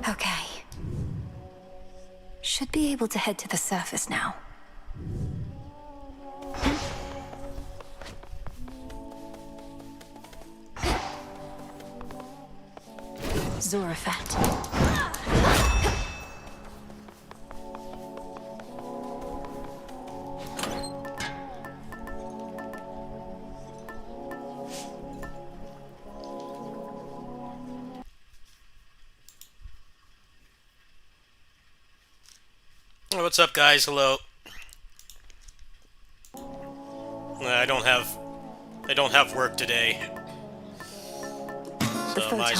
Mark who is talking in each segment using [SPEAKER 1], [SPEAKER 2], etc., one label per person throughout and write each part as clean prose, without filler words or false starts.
[SPEAKER 1] Okay. Should be able to head to the surface now. Zorafat.
[SPEAKER 2] What's up, guys? Hello. I don't have work today, so might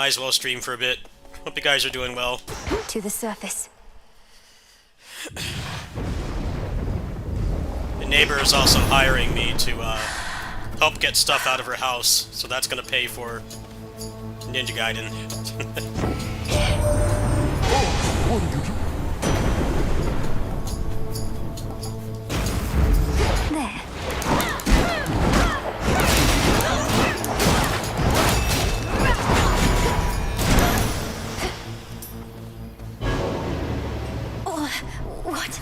[SPEAKER 2] as well stream for a bit. Hope you guys are doing well.
[SPEAKER 1] To the surface.
[SPEAKER 2] The neighbor is also hiring me to help get stuff out of her house, so that's gonna pay for Ninja Gaiden.
[SPEAKER 3] What did you do?
[SPEAKER 1] There. Oh, what?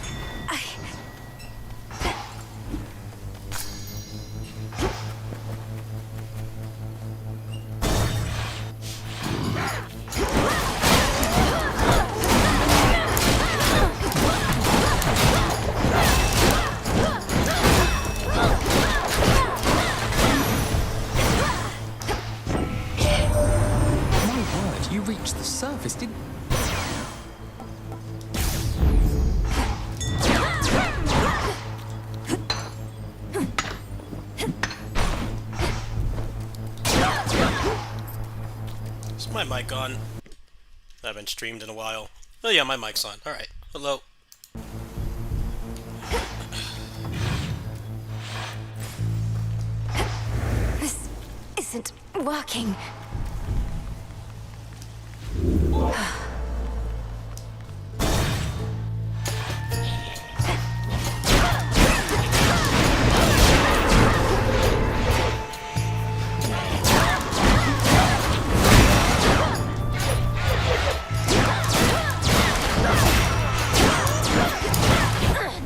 [SPEAKER 3] You reached the surface, didn't you?
[SPEAKER 2] Is my mic on? I haven't streamed in a while. Oh yeah, my mic's on. Alright. Hello.
[SPEAKER 1] This isn't working.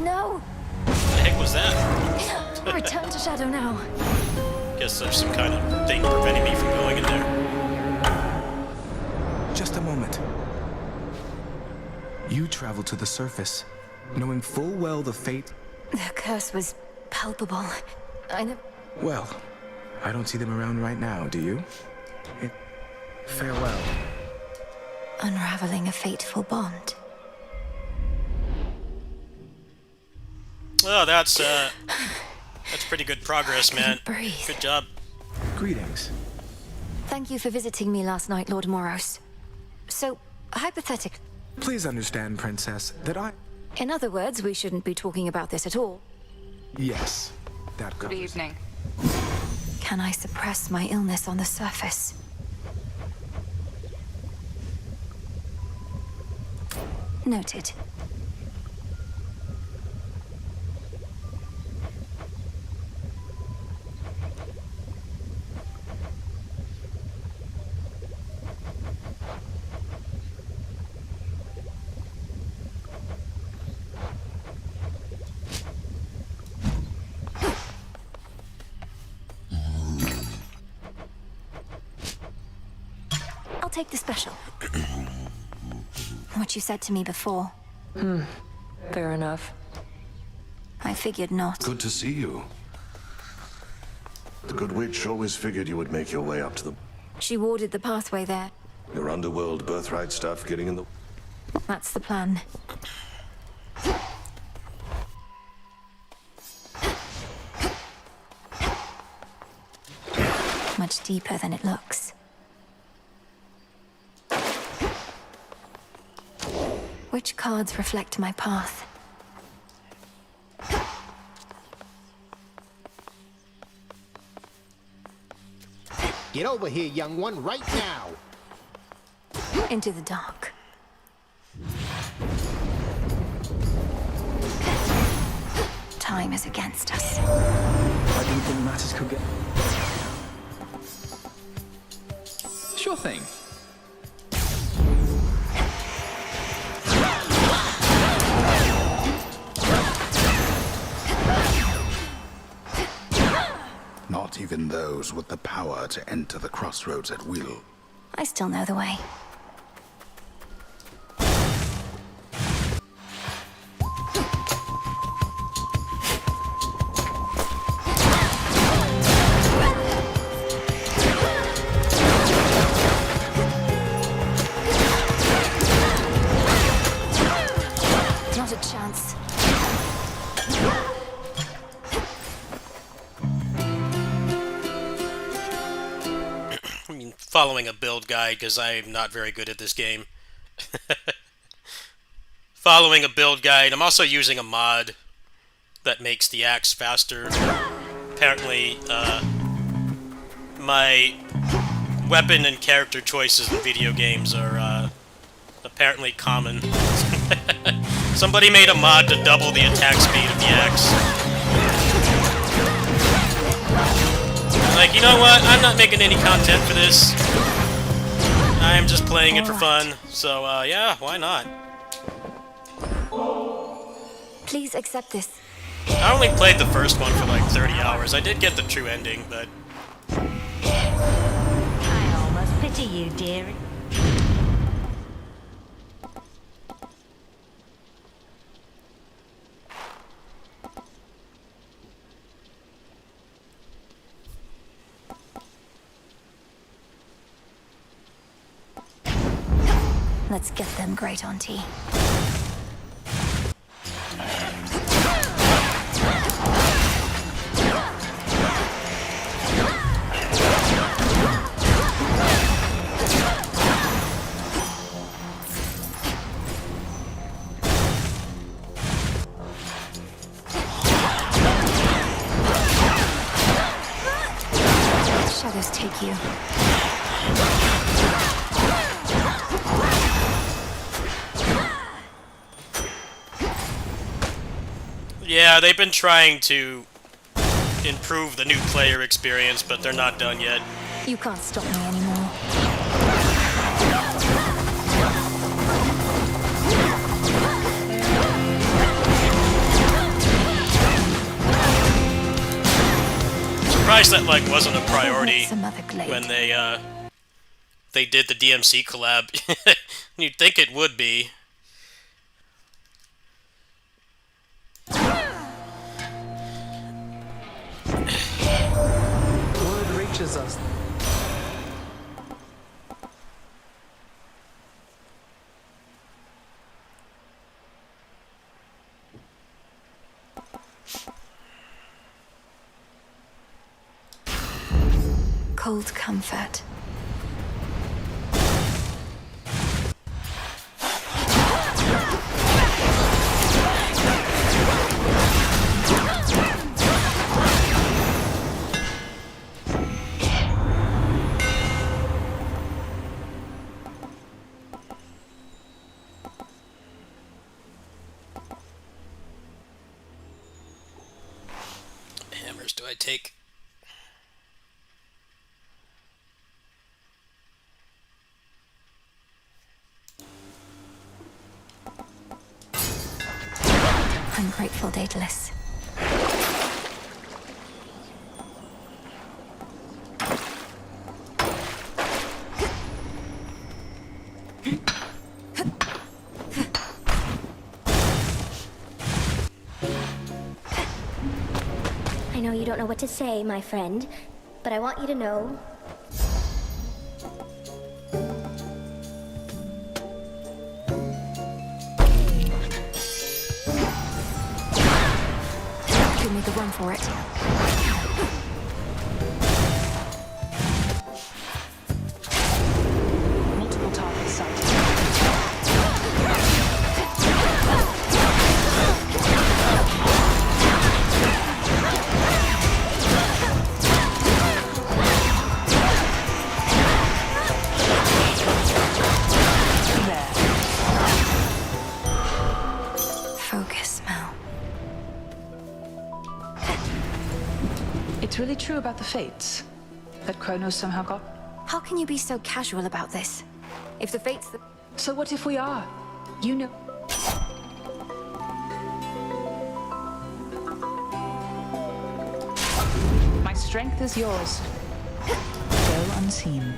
[SPEAKER 1] No.
[SPEAKER 2] What the heck was that?
[SPEAKER 1] Return to Shadow now.
[SPEAKER 2] Guess there's some kind of thing preventing me from going in there.
[SPEAKER 4] Just a moment. You traveled to the surface, knowing full well the fate...
[SPEAKER 1] The curse was palpable.
[SPEAKER 4] Well, I don't see them around right now, do you? Farewell.
[SPEAKER 1] Unraveling a fateful bond.
[SPEAKER 2] Oh, that's pretty good progress, man.
[SPEAKER 1] Breathe.
[SPEAKER 2] Good job.
[SPEAKER 4] Greetings.
[SPEAKER 1] Thank you for visiting me last night, Lord Moros. So, hypothetically...
[SPEAKER 4] Please understand, Princess, that
[SPEAKER 1] In other words, we shouldn't be talking about this at all.
[SPEAKER 4] Yes, that
[SPEAKER 5] Good
[SPEAKER 4] covers.
[SPEAKER 5] evening.
[SPEAKER 1] Can I suppress my illness on the surface? Noted. I'll take the special. What you said to me before.
[SPEAKER 5] Fair enough.
[SPEAKER 1] I figured not.
[SPEAKER 6] Good to see you. The Good Witch always figured you would make your way up to the...
[SPEAKER 1] She warded the pathway there.
[SPEAKER 6] Your underworld birthright stuff getting in the...
[SPEAKER 1] That's the plan. Much deeper than it looks. Which cards reflect my path?
[SPEAKER 7] Get over here, young one, right now!
[SPEAKER 1] Into the dark. Time is against us.
[SPEAKER 3] I didn't think matters could get... Sure thing.
[SPEAKER 8] Not even those with the power to enter the crossroads at will.
[SPEAKER 1] I still know the way. Not a chance.
[SPEAKER 2] I mean, following a build guide, because I'm not very good at this game. Following a build guide. I'm also using a mod that makes the axe faster. Apparently, my weapon and character choices in video games are apparently common. Somebody made a mod to double the attack speed of the axe. Like, you know what? I'm not making any content for this. I'm just playing it for fun. So, yeah, why not?
[SPEAKER 1] Please accept this.
[SPEAKER 2] I only played the first one for like 30 hours. I did get the true ending, but...
[SPEAKER 9] I almost pity you, dearie.
[SPEAKER 1] Let's get them, great auntie. Shadows take you.
[SPEAKER 2] Yeah, they've been trying to improve the new player experience, but they're not done yet.
[SPEAKER 1] You can't stop me anymore.
[SPEAKER 2] Surprised that like wasn't a priority
[SPEAKER 1] Some other glade.
[SPEAKER 2] when they did the DMC collab. You'd think it would be.
[SPEAKER 3] Word reaches us.
[SPEAKER 1] Cold comfort.
[SPEAKER 2] Hammers do I take?
[SPEAKER 1] Ungrateful Daedalus.
[SPEAKER 10] I know you don't know what to say, my friend, but I want you to know...
[SPEAKER 1] Give me the run for it.
[SPEAKER 5] Multiple targets sighted.
[SPEAKER 1] Focus, Mel.
[SPEAKER 5] It's really true about the fates that Kronos somehow got.
[SPEAKER 1] How can you be so casual about this? If the fates...
[SPEAKER 5] So what if we are? You know. My strength is yours. Go unseen.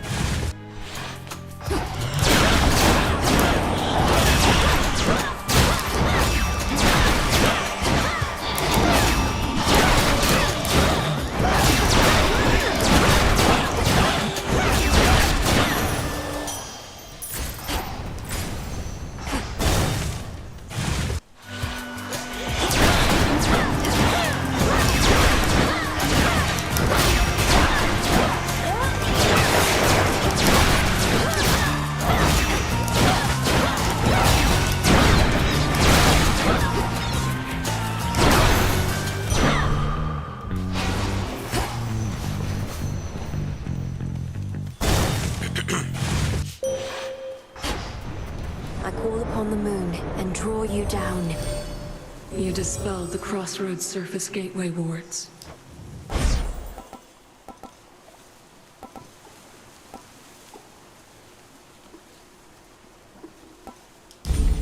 [SPEAKER 1] I call upon the moon and draw you down.
[SPEAKER 11] You dispelled the Crossroads surface gateway wards.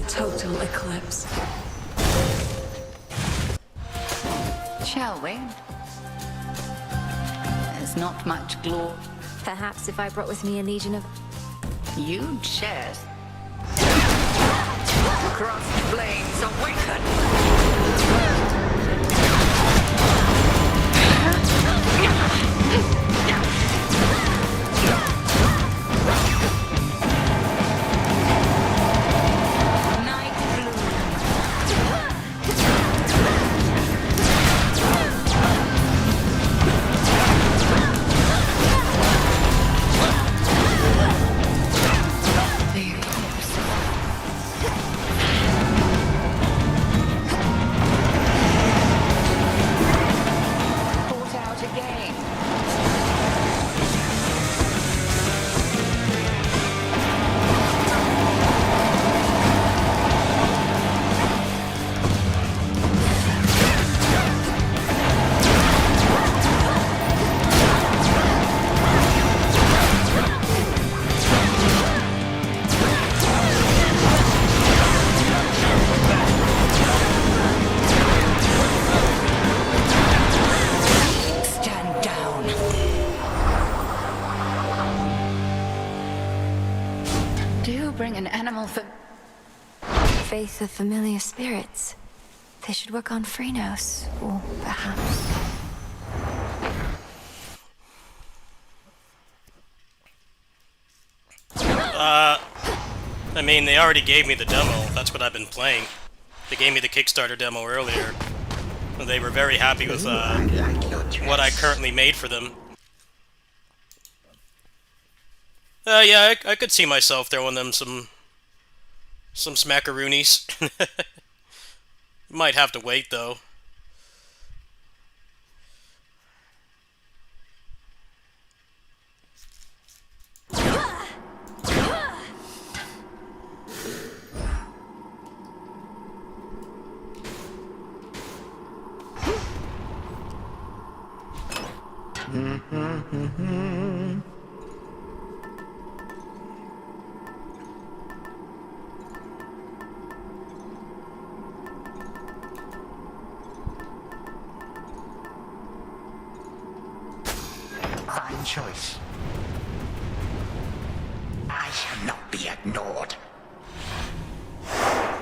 [SPEAKER 11] Total eclipse.
[SPEAKER 5] Shall we? There's not much glory.
[SPEAKER 1] Perhaps if I brought with me a legion of...
[SPEAKER 5] You shares. Cross flames awaken! Night Caught out again. Stand down. Do bring an animal for...
[SPEAKER 1] Faith of familiar spirits. They should work on Phrenos, or perhaps...
[SPEAKER 2] I mean, they already gave me the demo. That's what I've been playing. They gave me the Kickstarter demo earlier. They were very happy with what I currently made for them. Yeah, I could see myself throwing them some smackaroonies. Might have to wait, though.
[SPEAKER 8] Fine choice. I shall not be ignored.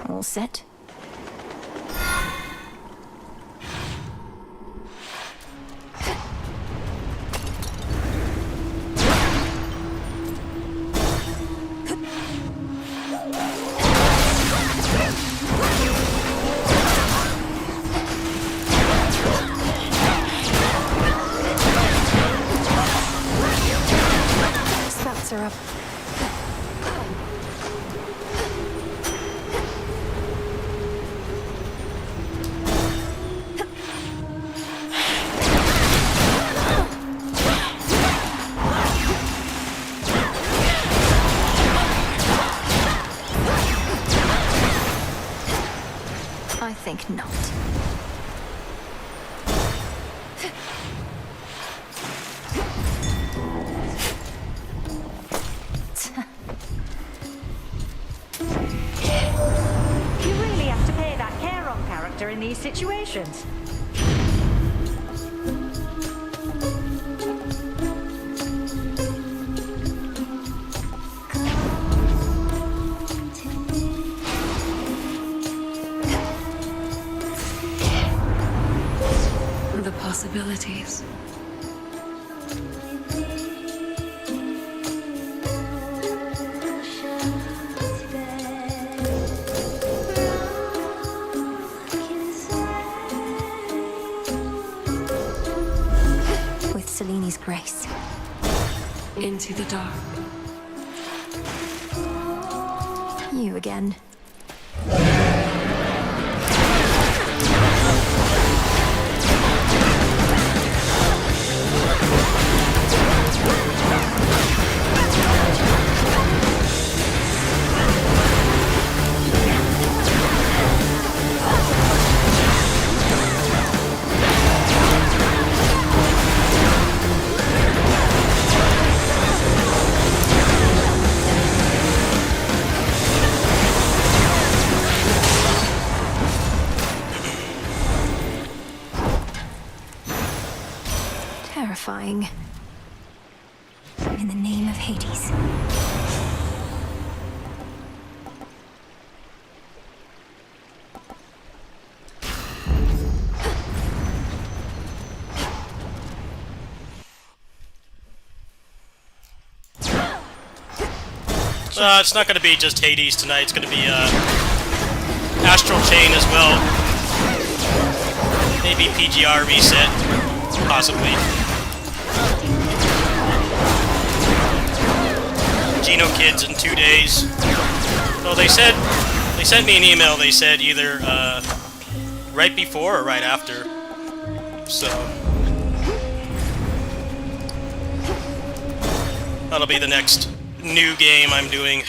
[SPEAKER 1] All set? Spouts are up. I think not.
[SPEAKER 9] You really have to pay that care on character in these situations.
[SPEAKER 1] race.
[SPEAKER 11] Into the dark.
[SPEAKER 1] You again. Terrifying. In the name of Hades.
[SPEAKER 2] It's not going to be just Hades tonight. It's going to be Astral Chain as well. Maybe PGR reset, possibly. Genokids in 2 days. Well, they sent me an email. They said either right before or right after. So that'll be the next new game I'm doing.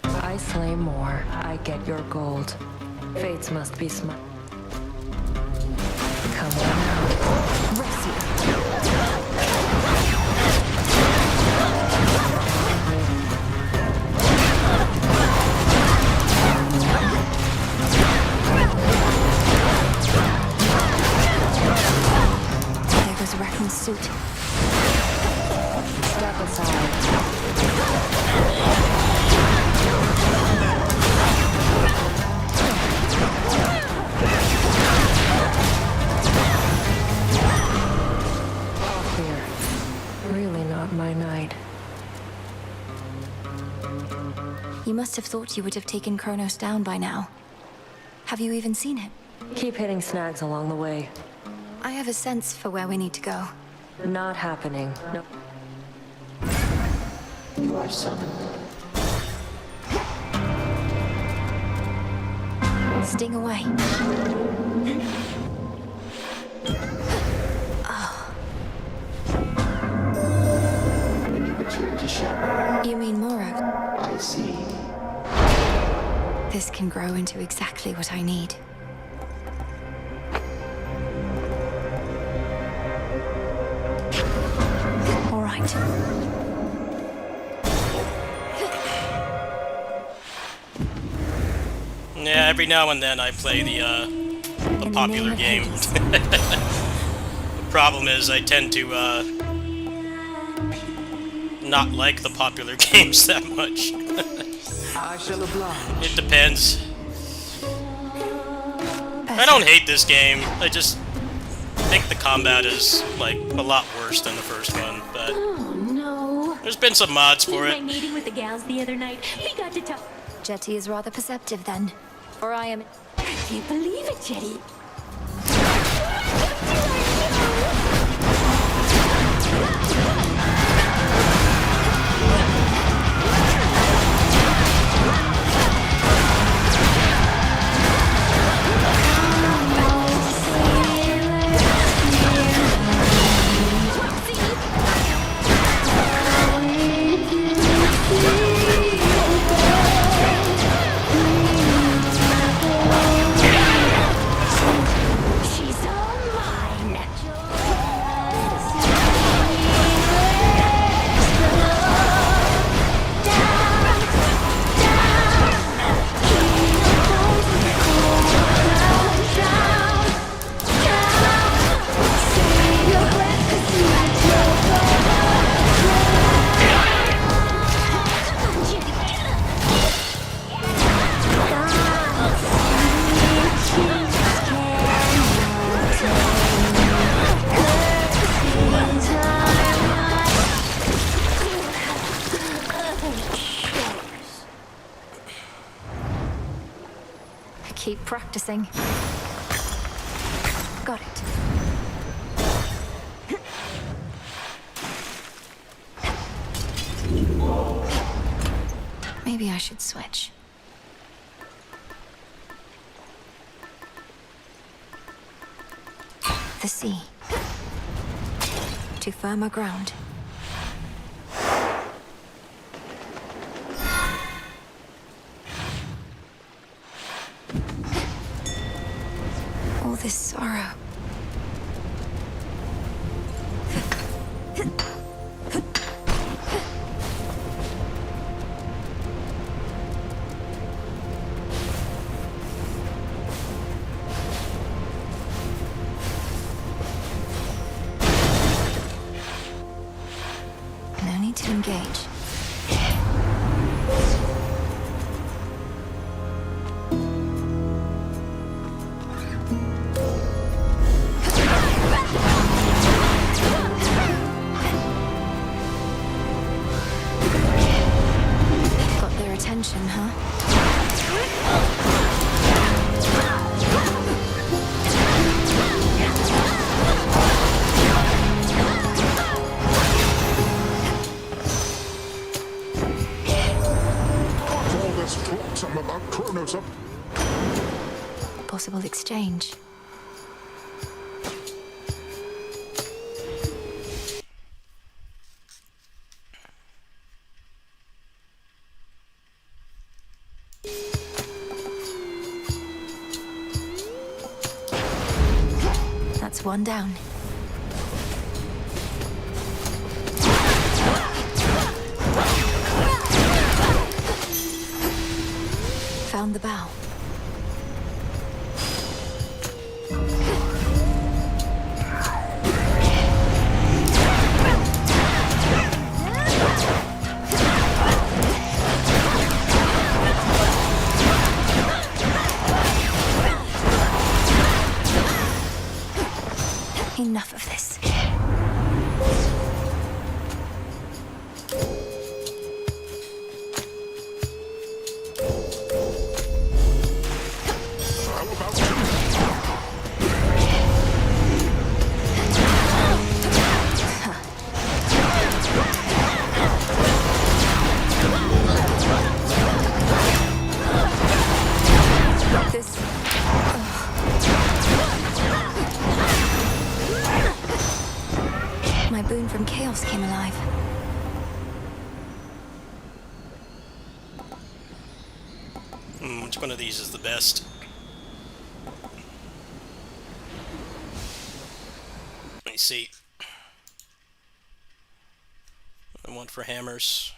[SPEAKER 11] I slay more, I get your gold. Fates must be smart. Come on out.
[SPEAKER 1] There goes a raccoon suit.
[SPEAKER 11] Step aside. All clear. Really not my night.
[SPEAKER 1] You must have thought you would have taken Kronos down by now. Have you even seen it?
[SPEAKER 11] Keep hitting snags along the way.
[SPEAKER 1] I have a sense for where we need to go.
[SPEAKER 11] Not happening. No.
[SPEAKER 3] You are summoned.
[SPEAKER 1] Sting away.
[SPEAKER 3] Return to shadow.
[SPEAKER 1] You mean Moro?
[SPEAKER 3] I see.
[SPEAKER 1] This can grow into exactly what I need. All right.
[SPEAKER 2] Yeah, every now and then I play the popular game. The problem is I tend to not like the popular games that much.
[SPEAKER 3] I shall oblige.
[SPEAKER 2] It depends. I don't hate this game. I just think the combat is like a lot worse than the first one, but
[SPEAKER 9] Oh no.
[SPEAKER 2] there's been some mods for
[SPEAKER 9] In my
[SPEAKER 2] it.
[SPEAKER 9] meeting with the gals the other night, we got to talk.
[SPEAKER 1] Jetty is rather perceptive then. Or I am...
[SPEAKER 9] I can't believe it, Jetty. She's all mine.
[SPEAKER 1] Keep practicing. Got it. Maybe I should switch. The sea. To firmer ground. All this sorrow. No need to engage. Got their attention, huh?
[SPEAKER 8] All this flotsam about Kronos up.
[SPEAKER 1] Possible exchange. That's one down. Found the bow. Enough of this.
[SPEAKER 8] How about you?
[SPEAKER 1] This. My boon from chaos came alive.
[SPEAKER 2] Which one of these is the best? Let me see. I want for hammers.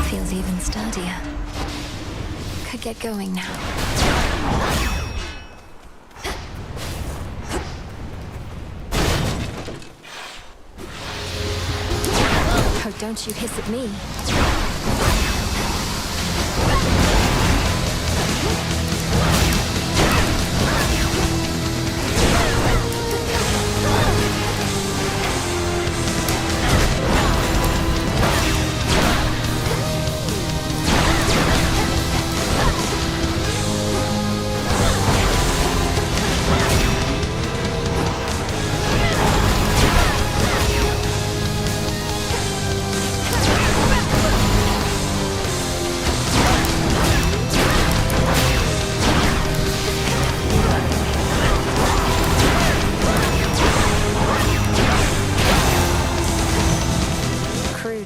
[SPEAKER 1] Feels even sturdier. Could get going now. Oh, don't you hiss at me.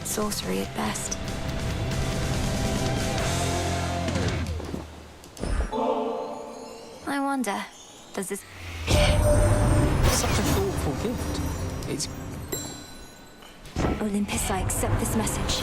[SPEAKER 1] Sorcery at best. I wonder, does this...
[SPEAKER 3] Such a thoughtful gift. It's...
[SPEAKER 1] Olympus, I accept this message.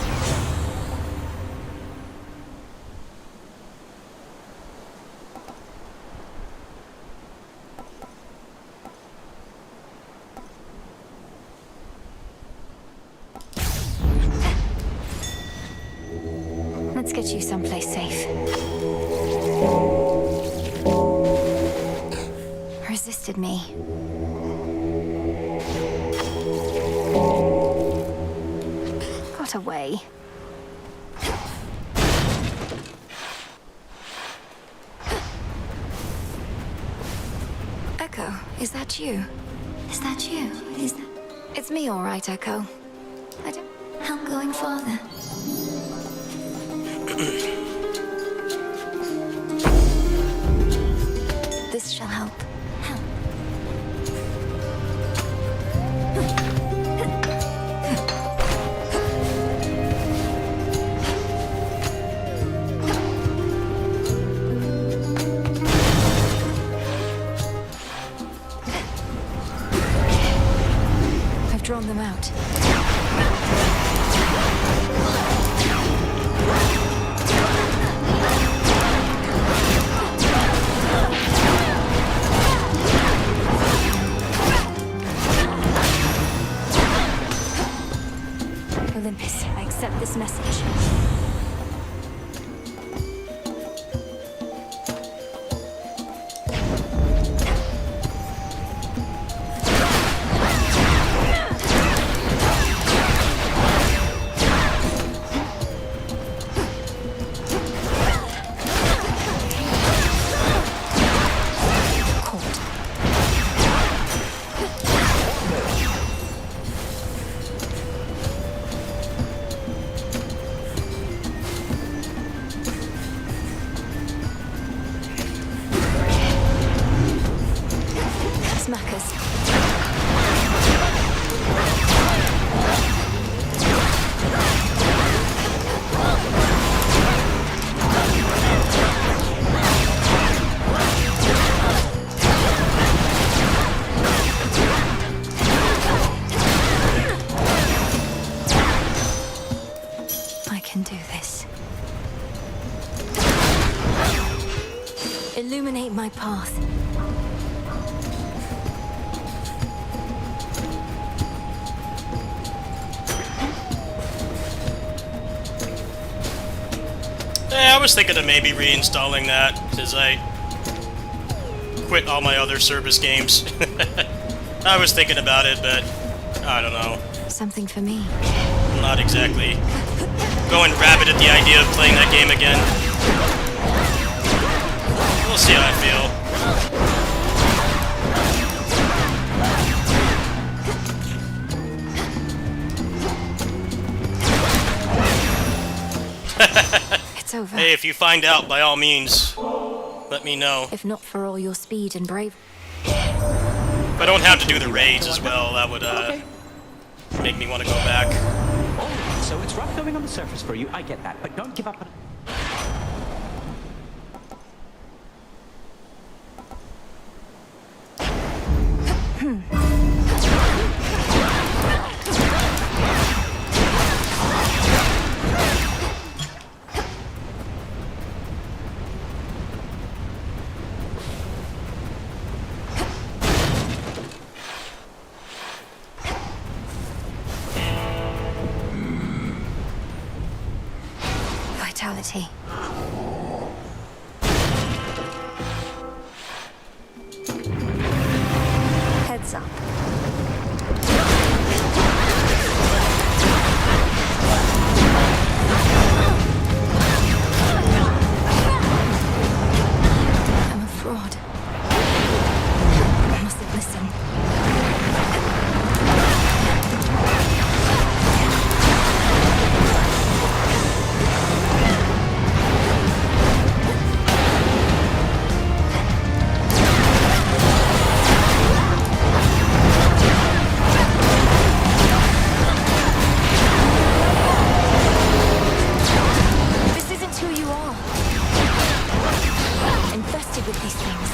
[SPEAKER 1] Let's get you someplace safe. Resist trusted me. Got away. Echo, is that you?
[SPEAKER 9] Is that you? Is that...
[SPEAKER 1] It's me, all right, Echo.
[SPEAKER 9] I'm going farther.
[SPEAKER 1] This shall help.
[SPEAKER 9] Help.
[SPEAKER 1] I've drawn them out. Olympus, I accept this message. Smackers. I can do this. Illuminate my path.
[SPEAKER 2] Yeah, I was thinking of maybe reinstalling that, because I quit all my other service games. I was thinking about it, but I don't know.
[SPEAKER 1] Something for me.
[SPEAKER 2] I'm not exactly going rabid at the idea of playing that game again. We'll see how I feel.
[SPEAKER 1] It's over.
[SPEAKER 2] Hey, if you find out, by all means, let me know.
[SPEAKER 1] If not for all your speed and bravery.
[SPEAKER 2] If I don't have to do the raids as well, that would make me want to go back.
[SPEAKER 3] Oh, so it's rough going on the surface for you, I get that, but don't give up on...
[SPEAKER 1] Vitality. Heads up. I'm a fraud. I mustn't listen. This isn't who you are. Infested with these things.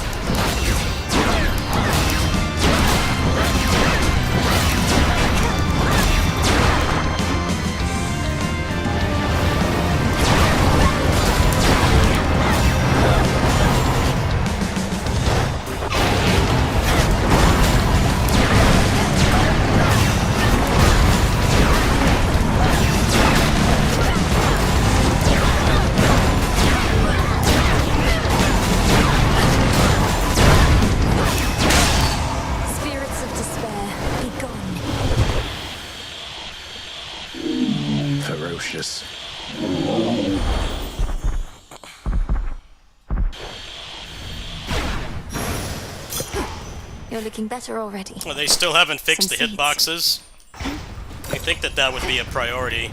[SPEAKER 1] You're looking better already.
[SPEAKER 2] Well, they still haven't fixed the
[SPEAKER 1] Some seeds.
[SPEAKER 2] hitboxes. I think that that would be a priority.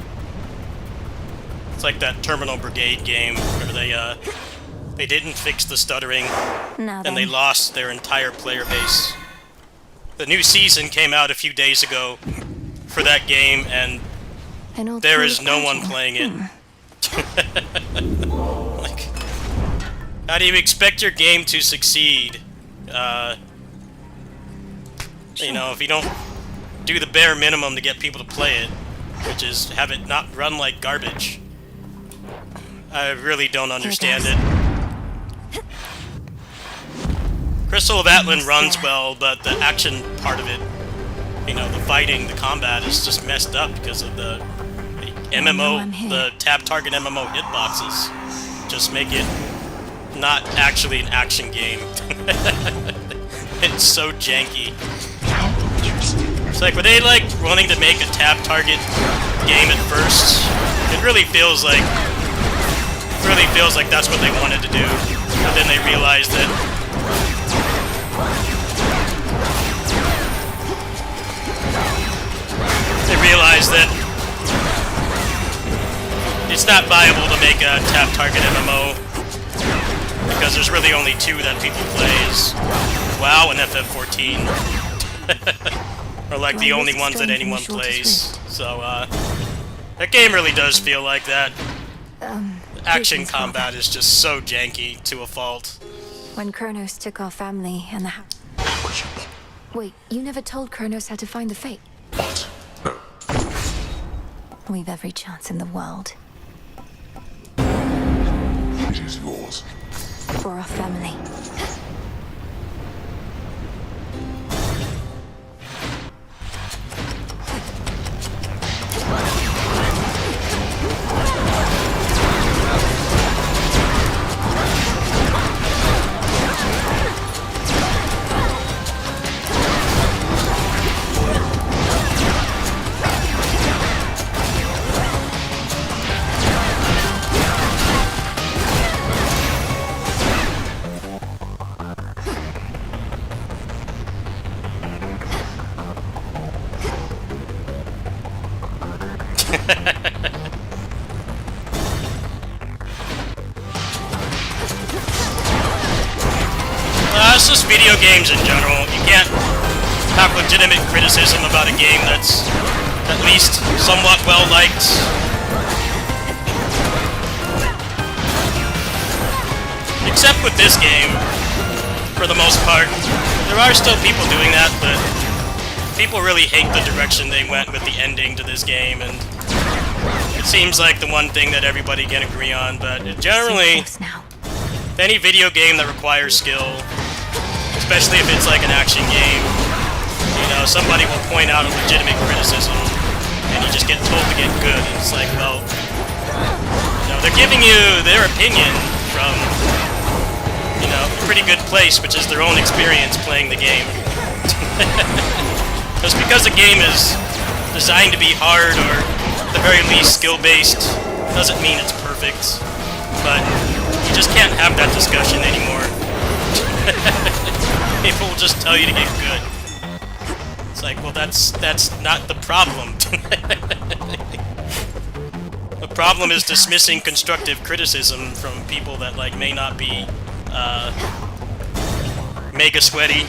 [SPEAKER 2] It's like that Terminal Brigade game where they didn't fix the stuttering,
[SPEAKER 1] Now
[SPEAKER 2] and they lost their entire player base. The new season came out a few days ago for that game, and there is no one playing it. Like, how do you expect your game to succeed? You know, if you don't do the bare minimum to get people to play it, which is have it not run like garbage. I really don't understand it. Crystal of Atlan runs well, but the action part of it, you know, the fighting, the combat is just messed up because of the MMO, the tab target MMO hitboxes. Just make it not actually an action game. It's so janky. It's like, were they like wanting to make a tab target game at first? It really feels like that's what they wanted to do, but then they realized that it's not viable to make a tab target MMO because there's really only two that people play, is WoW and FF14. Are like the only ones that anyone plays. So that game really does feel like that. Action combat is just so janky to a fault.
[SPEAKER 1] When Kronos took our family and the house. Wait, you never told Kronos how to find the Fate.
[SPEAKER 6] What? No.
[SPEAKER 1] We've every chance in the world.
[SPEAKER 6] It is yours.
[SPEAKER 1] For our family.
[SPEAKER 2] It's just video games in general. You can't have legitimate criticism about a game that's at least somewhat well liked. Except with this game, for the most part. There are still people doing that, but people really hate the direction they went with the ending to this game, and it seems like the one thing that everybody can agree on, but generally, any video game that requires skill, especially if it's like an action game, you know, somebody will point out a legitimate criticism, and you just get told to get good, and it's like, well, you know, they're giving you their opinion from, you know, a pretty good place, which is their own experience playing the game. Just because a game is designed to be hard, or at the very least skill-based, doesn't mean it's perfect, but you just can't have that discussion anymore. People will just tell you to get good. It's like, well, that's not the problem. The problem is dismissing constructive criticism from people that, like, may not be mega sweaty.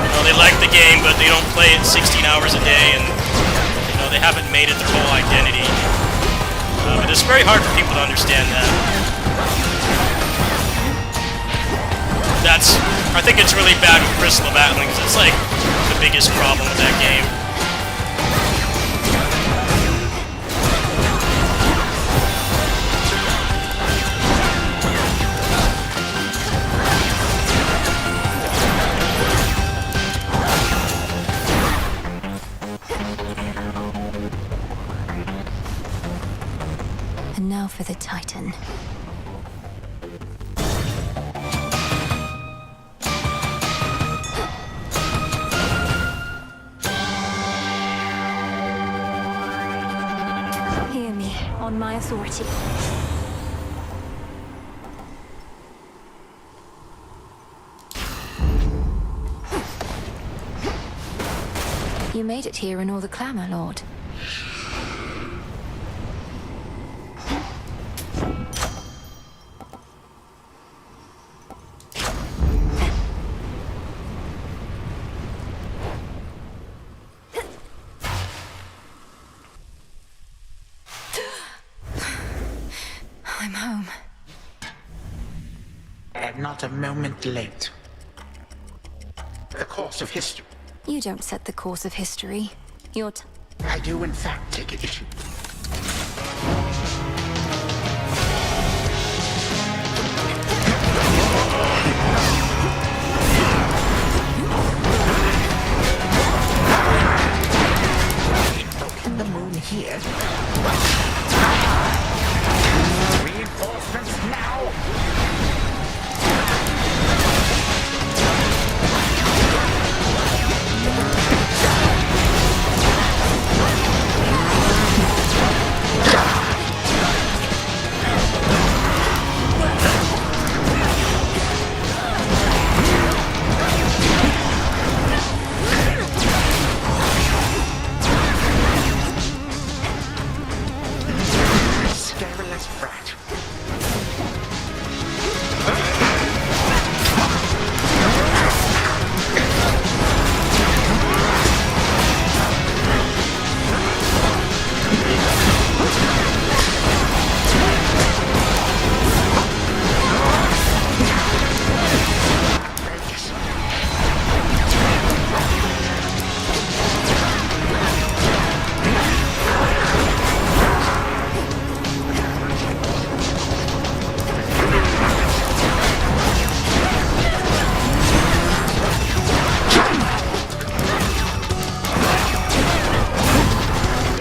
[SPEAKER 2] You know, they like the game, but they don't play it 16 hours a day, and you know, they haven't made it their whole identity. But it's very hard for people to understand that. I think it's really bad with Crystal of Atlan, because it's like the biggest problem with that game.
[SPEAKER 1] And now for the Titan. Hear me, on my authority. You made it here in all the clamor, Lord. I'm home.
[SPEAKER 8] And not a moment late. The course of history.
[SPEAKER 1] You don't set the course of history. You're
[SPEAKER 8] I do, in fact, take issue. Broken the moon here. Reinforcements now! Scurrilous brat.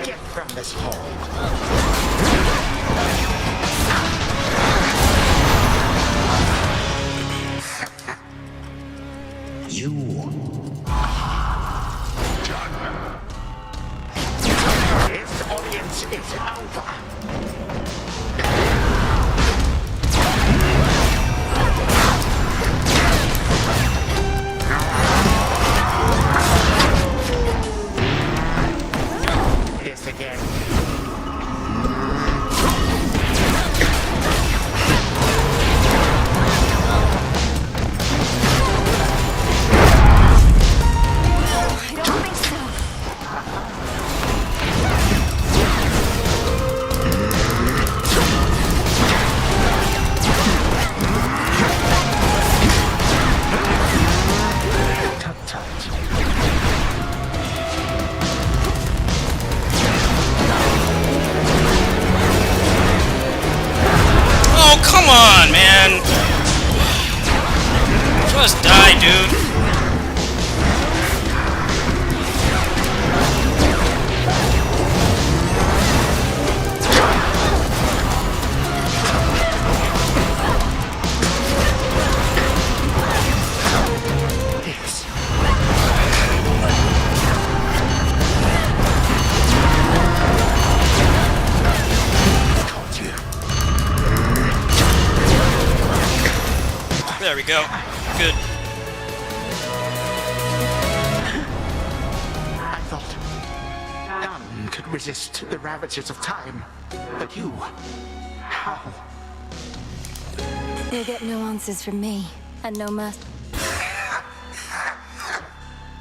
[SPEAKER 8] Get from this hole. You done. Its audience is over. This again.
[SPEAKER 1] I don't think so.
[SPEAKER 8] Tut tut.
[SPEAKER 2] Oh, come on, man! Just die, dude.
[SPEAKER 8] This. Caught you.
[SPEAKER 2] There we go. Good.
[SPEAKER 8] I thought none could resist the ravages of time. But you, how?
[SPEAKER 1] You'll get no answers from me, and no mercy.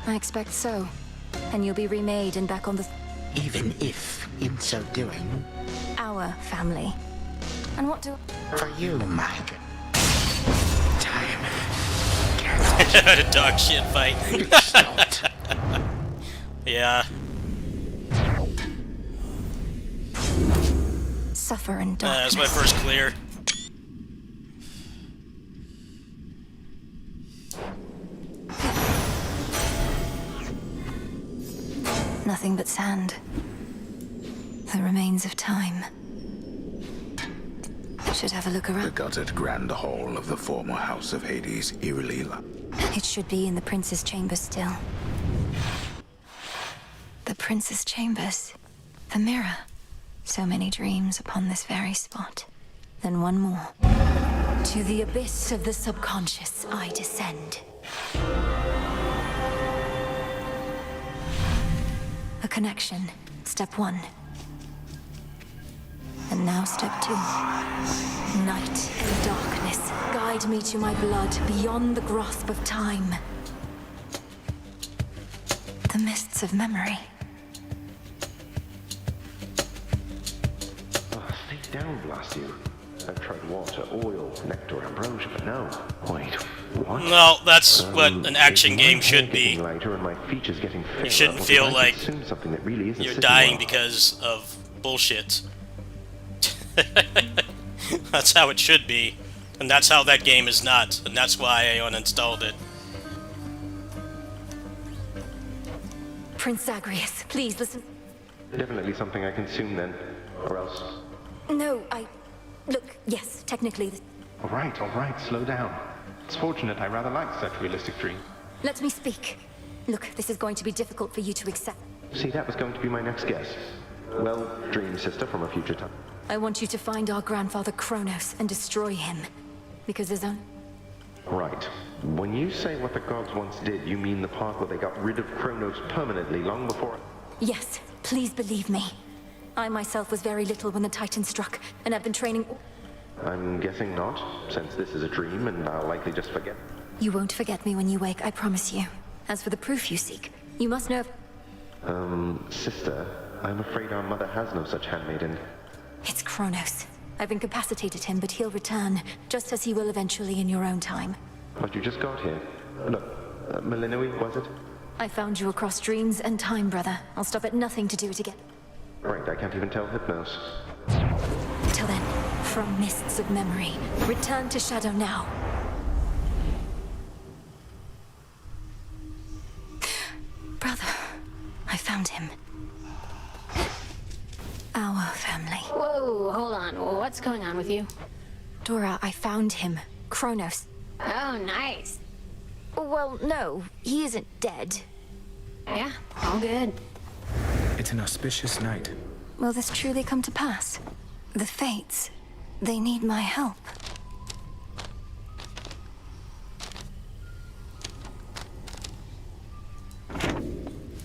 [SPEAKER 1] I expect so. And you'll be remade and back on the
[SPEAKER 8] Even if, in so doing,
[SPEAKER 1] our family. And what do
[SPEAKER 8] for you, my time
[SPEAKER 2] A dog shit fight.
[SPEAKER 8] stopped.
[SPEAKER 2] Yeah.
[SPEAKER 1] suffer in
[SPEAKER 2] That's
[SPEAKER 1] darkness?
[SPEAKER 2] my first clear.
[SPEAKER 1] Nothing but sand. The remains of time. Should have a look
[SPEAKER 8] The
[SPEAKER 1] around.
[SPEAKER 8] gutted grand hall of the former House of Hades eerily
[SPEAKER 1] It should be in the prince's chamber still. The prince's chambers. The mirror. So many dreams upon this very spot. Then one more. To the abyss of the subconscious I descend. connection. Step 1. And now step 2. Night and darkness. Guide me to my blood beyond the grasp of time. The mists of memory.
[SPEAKER 12] Stay down, blast you. I've tried water, oil, nectar, ambrosia, but no. Wait, what?
[SPEAKER 2] No, that's what an action game should be.
[SPEAKER 12] Lighter and my features getting
[SPEAKER 2] You shouldn't feel like
[SPEAKER 12] something that really isn't
[SPEAKER 2] you're
[SPEAKER 12] sitting
[SPEAKER 2] dying
[SPEAKER 12] well.
[SPEAKER 2] because of bullshit. That's how it should be. And that's how that game is not. And that's why I uninstalled it.
[SPEAKER 1] Prince Zagreus, please listen.
[SPEAKER 12] Definitely something I consume then, or else.
[SPEAKER 1] No, Look, yes, technically.
[SPEAKER 12] All right, slow down. It's fortunate I rather like such realistic dreams.
[SPEAKER 1] Let me speak. Look, this is going to be difficult for you to accept.
[SPEAKER 12] See, that was going to be my next guess. Well, dream sister from a future time.
[SPEAKER 1] I want you to find our grandfather Kronos and destroy him. Because there's only...
[SPEAKER 12] Right. When you say what the gods once did, you mean the part where they got rid of Kronos permanently, long before...
[SPEAKER 1] Yes, please believe me. I myself was very little when the Titan struck, and I've been training...
[SPEAKER 12] I'm guessing not, since this is a dream, and I'll likely just forget.
[SPEAKER 1] You won't forget me when you wake, I promise you. As for the proof you seek, you must know...
[SPEAKER 12] Sister, I'm afraid our mother has no such handmaiden.
[SPEAKER 1] It's Kronos. I've incapacitated him, but he'll return, just as he will eventually in your own time.
[SPEAKER 12] But you just got here. Look, Melinoi, was it?
[SPEAKER 1] I found you across dreams and time, brother. I'll stop at nothing to do it again.
[SPEAKER 12] Right, I can't even tell Hypnos.
[SPEAKER 1] Till then, from mists of memory, return to Shadow now. Brother, I found him. Our family.
[SPEAKER 13] Whoa, hold on. What's going on with you?
[SPEAKER 1] Dora, I found him. Kronos.
[SPEAKER 13] Oh, nice.
[SPEAKER 1] Well, no, he isn't dead.
[SPEAKER 13] Yeah, all good.
[SPEAKER 4] It's an auspicious night.
[SPEAKER 1] Will this truly come to pass? The Fates, they need my help.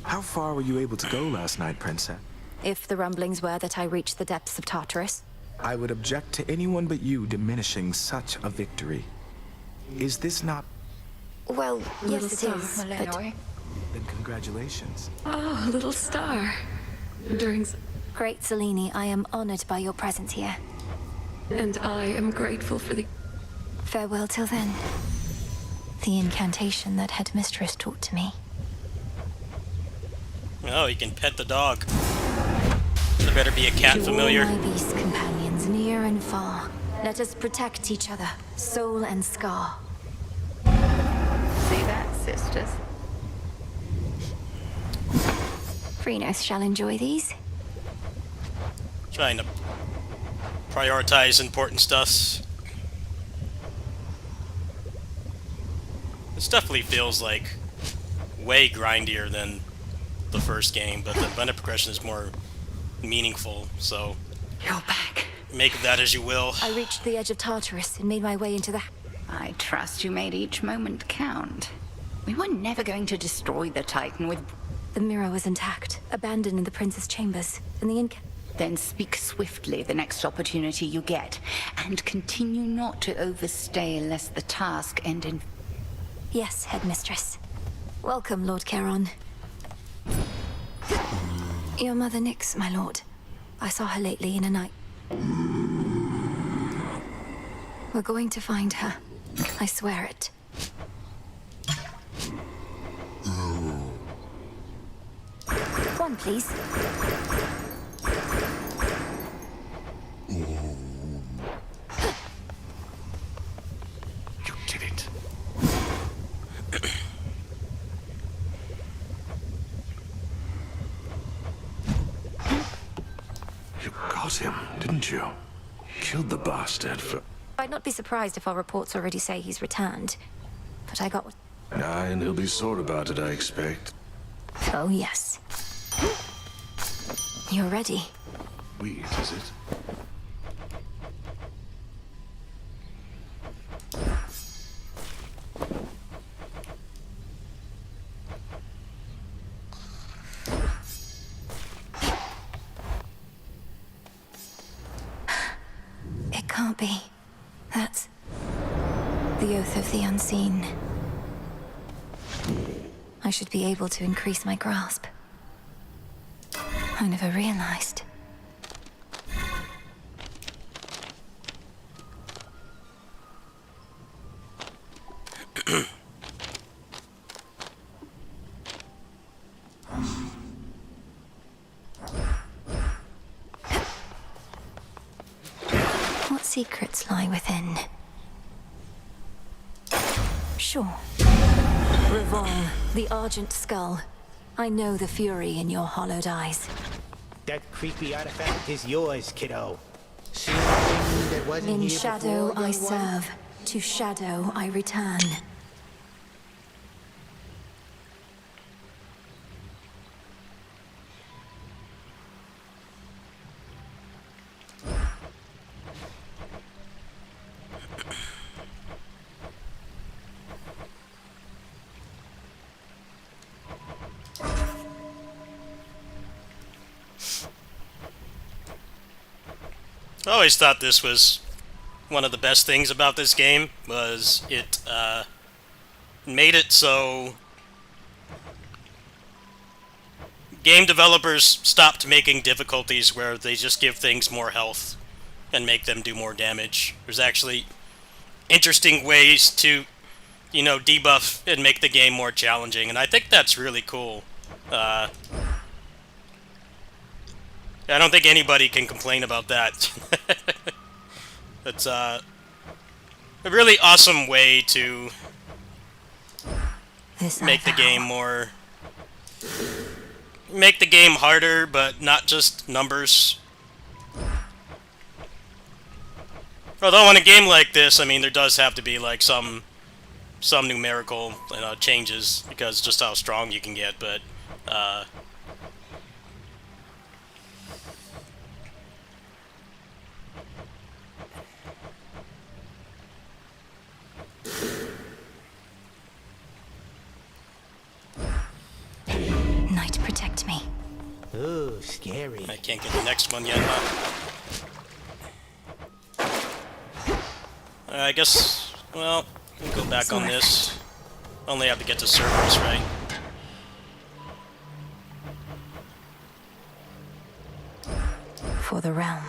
[SPEAKER 4] How far were you able to go last night, Princess?
[SPEAKER 1] If the rumblings were that I reached the depths of Tartarus.
[SPEAKER 4] I would object to anyone but you diminishing such a victory. Is this not...
[SPEAKER 1] Well, yes it is, but...
[SPEAKER 4] Then congratulations.
[SPEAKER 11] Oh, little star. During...
[SPEAKER 1] Great Selene, I am honored by your presence here.
[SPEAKER 11] And I am grateful for the...
[SPEAKER 1] Farewell till then. The incantation that Headmistress taught to me.
[SPEAKER 2] Oh, you can pet the dog. There better be a cat familiar.
[SPEAKER 1] To all my beast companions, near and far, let us protect each other, soul and scar.
[SPEAKER 5] Say that, sisters.
[SPEAKER 1] Krenos shall enjoy these.
[SPEAKER 2] Trying to prioritize important stuff. This definitely feels like way grindier than the first game, but the meta progression is more meaningful, so...
[SPEAKER 5] You're back.
[SPEAKER 2] Make of that as you will.
[SPEAKER 1] I reached the edge of Tartarus and made my way into the...
[SPEAKER 5] I trust you made each moment count. We were never going to destroy the Titan with...
[SPEAKER 1] The mirror was intact, abandoned in the prince's chambers, and the
[SPEAKER 5] Then speak swiftly the next opportunity you get, and continue not to overstay lest the task end in...
[SPEAKER 1] Yes, Headmistress. Welcome, Lord Charon. Your mother Nyx, my lord. I saw her lately in a night. We're going to find her. I swear it. One, please.
[SPEAKER 6] You did it. You got him, didn't you? Killed the bastard for...
[SPEAKER 1] I'd not be surprised if our reports already say he's returned. But I got what...
[SPEAKER 6] Aye, and he'll be sore about it, I expect.
[SPEAKER 1] Oh, yes. You're ready.
[SPEAKER 6] Wheat, is it?
[SPEAKER 1] can't be. That's the oath of the unseen. I should be able to increase my grasp. I never realized. What secrets lie within? Sure. Revolve, the Argent Skull. I know the fury in your hollowed eyes.
[SPEAKER 7] That creepy artifact is yours, kiddo. See anything that wasn't
[SPEAKER 1] In
[SPEAKER 7] here
[SPEAKER 1] shadow
[SPEAKER 7] before,
[SPEAKER 1] I
[SPEAKER 7] young one?
[SPEAKER 1] serve, to shadow I return.
[SPEAKER 2] I always thought this was one of the best things about this game, was it made it so game developers stopped making difficulties where they just give things more health and make them do more damage. There's actually interesting ways to, you know, debuff and make the game more challenging, and I think that's really cool. I don't think anybody can complain about that. It's a really awesome way to make the game more... make the game harder, but not just numbers. Although in a game like this, I mean, there does have to be like some numerical changes, because just how strong you can get, but
[SPEAKER 1] Night, protect me.
[SPEAKER 7] Ooh, scary.
[SPEAKER 2] I can't get the next one yet, huh? I guess, well, we'll go back on this. Only have to get to Cerberus, right?
[SPEAKER 1] For the realm.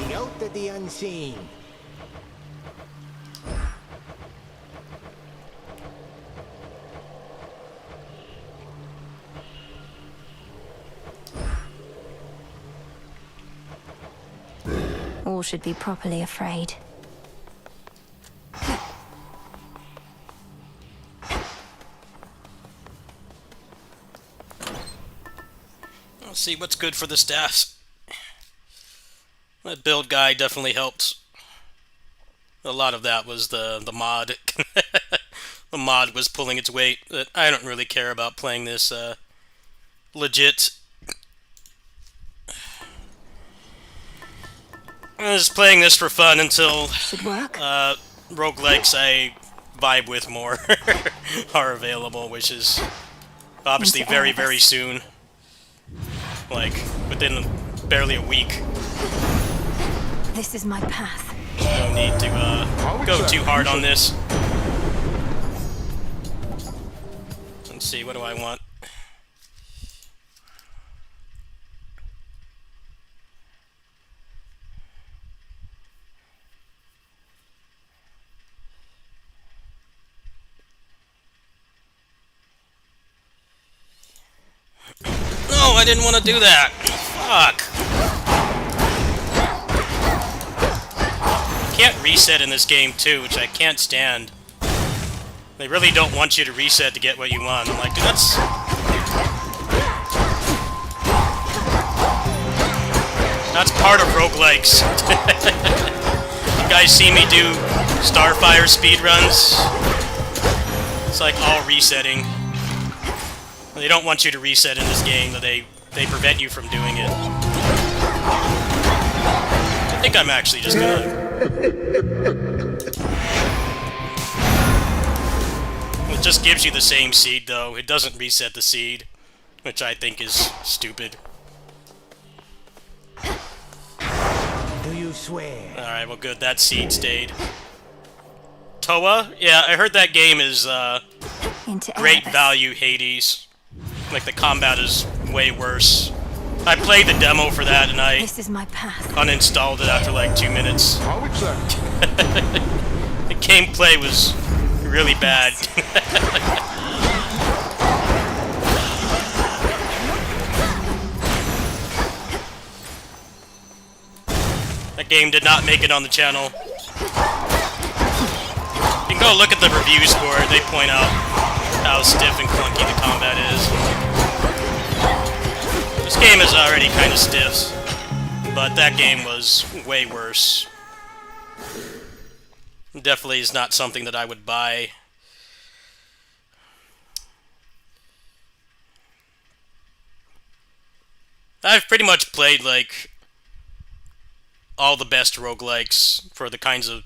[SPEAKER 7] The oath of the unseen.
[SPEAKER 1] All should be properly afraid.
[SPEAKER 2] Let's see what's good for the staffs. That build guide definitely helped. A lot of that was the mod. The mod was pulling its weight. But I don't really care about playing this legit. I'm just playing this for fun until roguelikes I vibe with more are available, which is obviously very, very soon. Like, within barely a week.
[SPEAKER 1] This is my path.
[SPEAKER 2] No need to go too hard on this. Let's see, what do I want? No, I didn't want to do that. Fuck. Can't reset in this game too, which I can't stand. They really don't want you to reset to get what you want. I'm like, dude, that's... That's part of roguelikes. You guys see me do Starfire speedruns? It's like all resetting. They don't want you to reset in this game, but they prevent you from doing it. I think I'm actually just gonna... It just gives you the same seed, though. It doesn't reset the seed, which I think is stupid.
[SPEAKER 7] Do you swear?
[SPEAKER 2] Alright, well good, that seed stayed. Toa? Yeah, I heard that game is, great value Hades. Like, the combat is way worse. I played the demo for that, and I
[SPEAKER 1] This is my path.
[SPEAKER 2] uninstalled it after like 2 minutes. The gameplay was really bad. That game did not make it on the channel. You can go look at the reviews for it. They point out how stiff and clunky the combat is. This game is already kind of stiff, but that game was way worse. Definitely is not something that I would buy. I've pretty much played, like, all the best roguelikes for the kinds of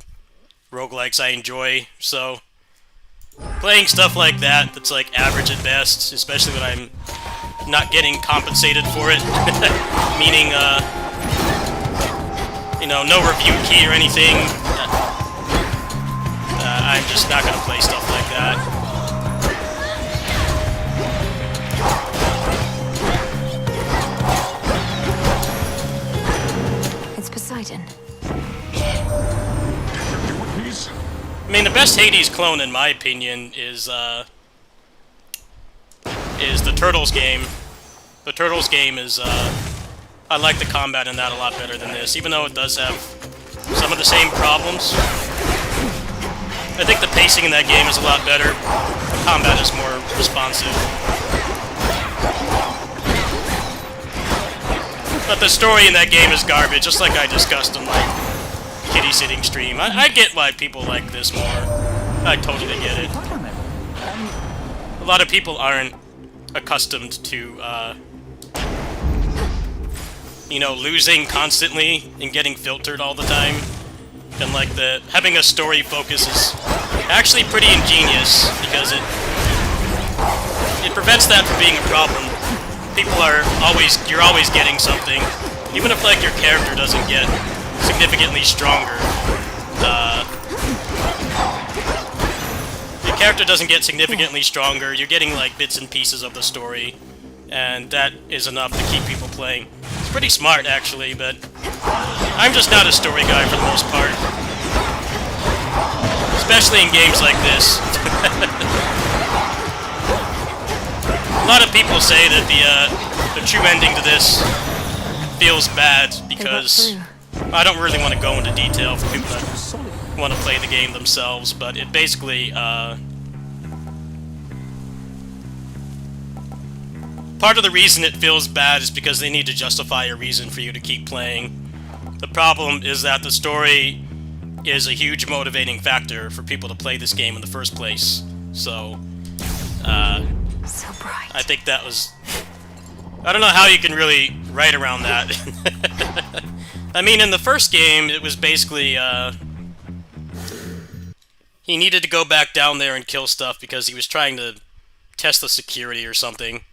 [SPEAKER 2] roguelikes I enjoy, so playing stuff like that that's like average at best, especially when I'm not getting compensated for it, meaning, you know, no review key or anything, I'm just not gonna play stuff like that.
[SPEAKER 1] Poseidon.
[SPEAKER 2] I mean, the best Hades clone, in my opinion, is the Turtles game. The Turtles game is, I like the combat in that a lot better than this, even though it does have some of the same problems. I think the pacing in that game is a lot better. The combat is more responsive. But the story in that game is garbage, just like I discussed in my kitty sitting stream. I get why people like this more. I totally get it. A lot of people aren't accustomed to, you know, losing constantly and getting filtered all the time. And like having a story focus is actually pretty ingenious because it prevents that from being a problem. People are you're always getting something, even if like your character doesn't get significantly stronger. Your character doesn't get significantly stronger, you're getting like bits and pieces of the story, and that is enough to keep people playing. It's pretty smart actually, but I'm just not a story guy for the most part. Especially in games like this. A lot of people say that the true ending to this feels bad because I don't really want to go into detail for people that want to play the game themselves, but it basically part of the reason it feels bad is because they need to justify a reason for you to keep playing. The problem is that the story is a huge motivating factor for people to play this game in the first place. So
[SPEAKER 1] so bright.
[SPEAKER 2] I think that was... I don't know how you can really write around that. I mean, in the first game, it was basically, he needed to go back down there and kill stuff because he was trying to test the security or something.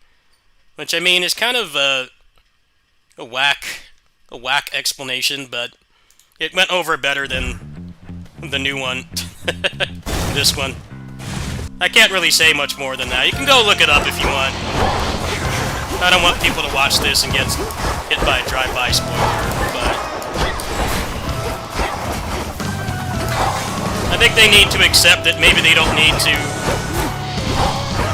[SPEAKER 2] Which, I mean, is kind of a whack explanation, but it went over better than the new one. This one. I can't really say much more than that. You can go look it up if you want. I don't want people to watch this and get hit by a drive-by spoiler, but I think they need to accept that maybe they don't need to...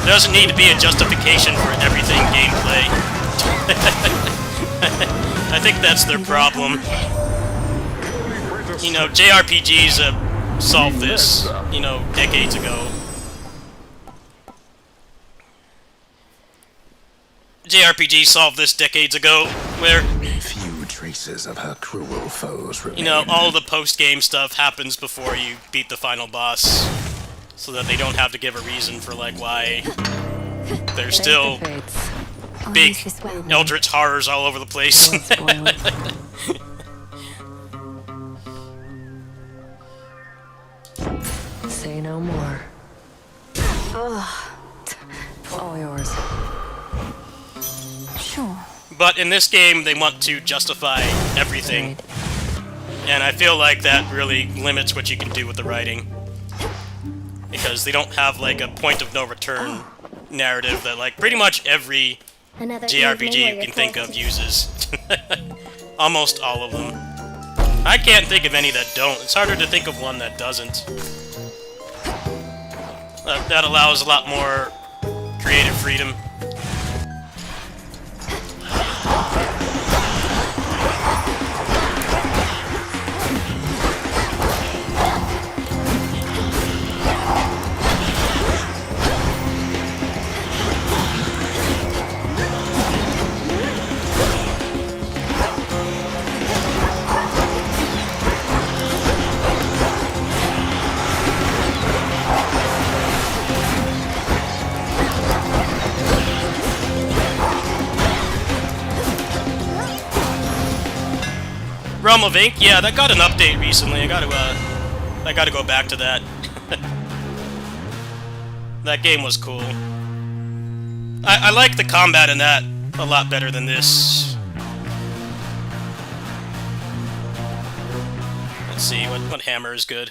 [SPEAKER 2] There doesn't need to be a justification for everything gameplay. I think that's their problem. You know, JRPGs solved this, you know, decades ago. JRPG solved this decades ago, where,
[SPEAKER 6] Few traces of her cruel foes remain.
[SPEAKER 2] you know, all the post-game stuff happens before you beat the final boss, so that they don't have to give a reason for, like, why there's still big eldritch horrors all over the place.
[SPEAKER 11] Say no more. All yours.
[SPEAKER 1] Sure.
[SPEAKER 2] But in this game, they want to justify everything. And I feel like that really limits what you can do with the writing. Because they don't have, like, a point of no return narrative that, like, pretty much every JRPG you can think of uses. Almost all of them. I can't think of any that don't. It's harder to think of one that doesn't. That allows a lot more creative freedom. Realm of Ink, yeah, that got an update recently. I gotta go back to that. That game was cool. I like the combat in that a lot better than this. Let's see, what hammer is good?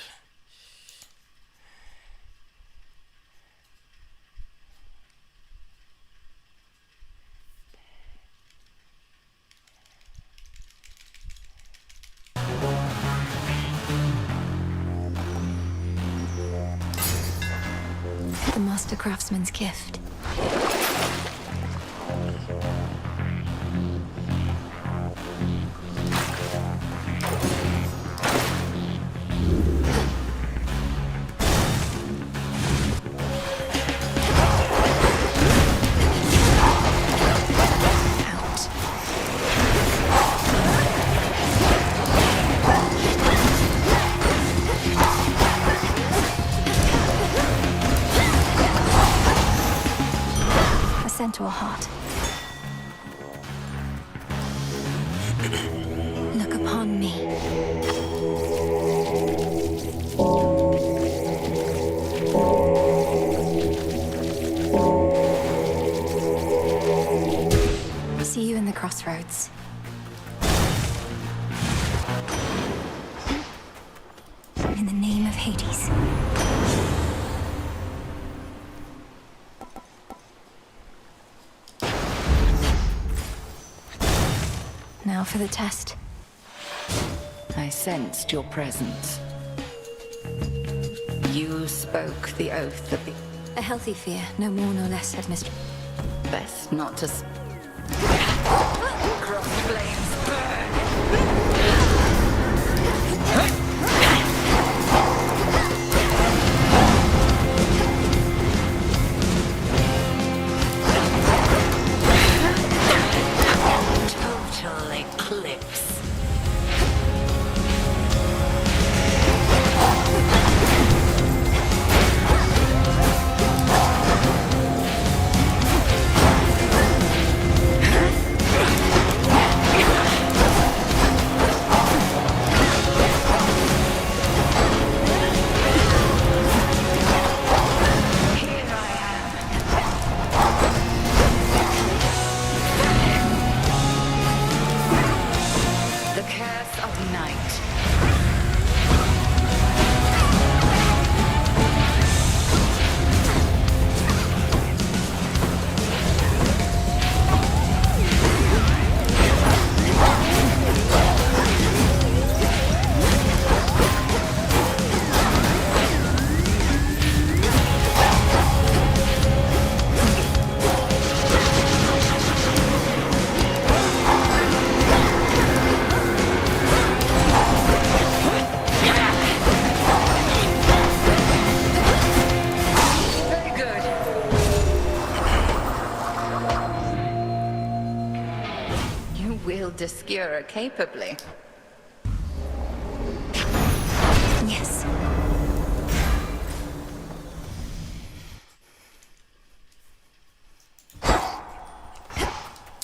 [SPEAKER 1] The Master Craftsman's gift. To a heart. Look upon me. See you in the crossroads. In the name of Hades. Now for the test.
[SPEAKER 5] I sensed your presence. You spoke the oath of the...
[SPEAKER 1] A healthy fear, no more no less, Headmistress.
[SPEAKER 5] Best not to... Cross flames burn! Total eclipse. Descura capably.
[SPEAKER 1] Yes.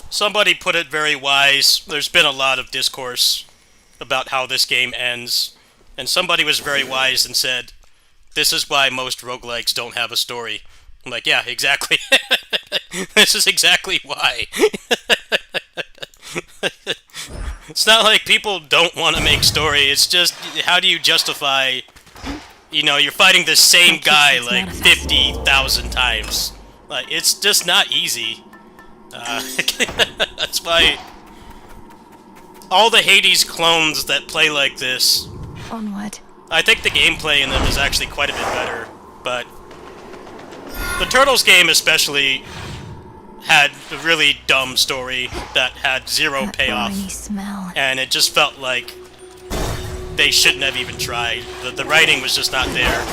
[SPEAKER 2] Somebody put it very wise. There's been a lot of discourse about how this game ends, and somebody was very wise and said, this is why most roguelikes don't have a story. I'm like, yeah, exactly. This is exactly why. It's not like people don't want to make story, it's just, how do you justify, you know, you're fighting the same guy like 50,000 times. Like, it's just not easy. That's why all the Hades clones that play like this,
[SPEAKER 1] Onward.
[SPEAKER 2] I think the gameplay in them is actually quite a bit better, but the Turtles game especially had a really dumb story that had zero payoff,
[SPEAKER 1] Smell.
[SPEAKER 2] and it just felt like they shouldn't have even tried. The writing was just not there.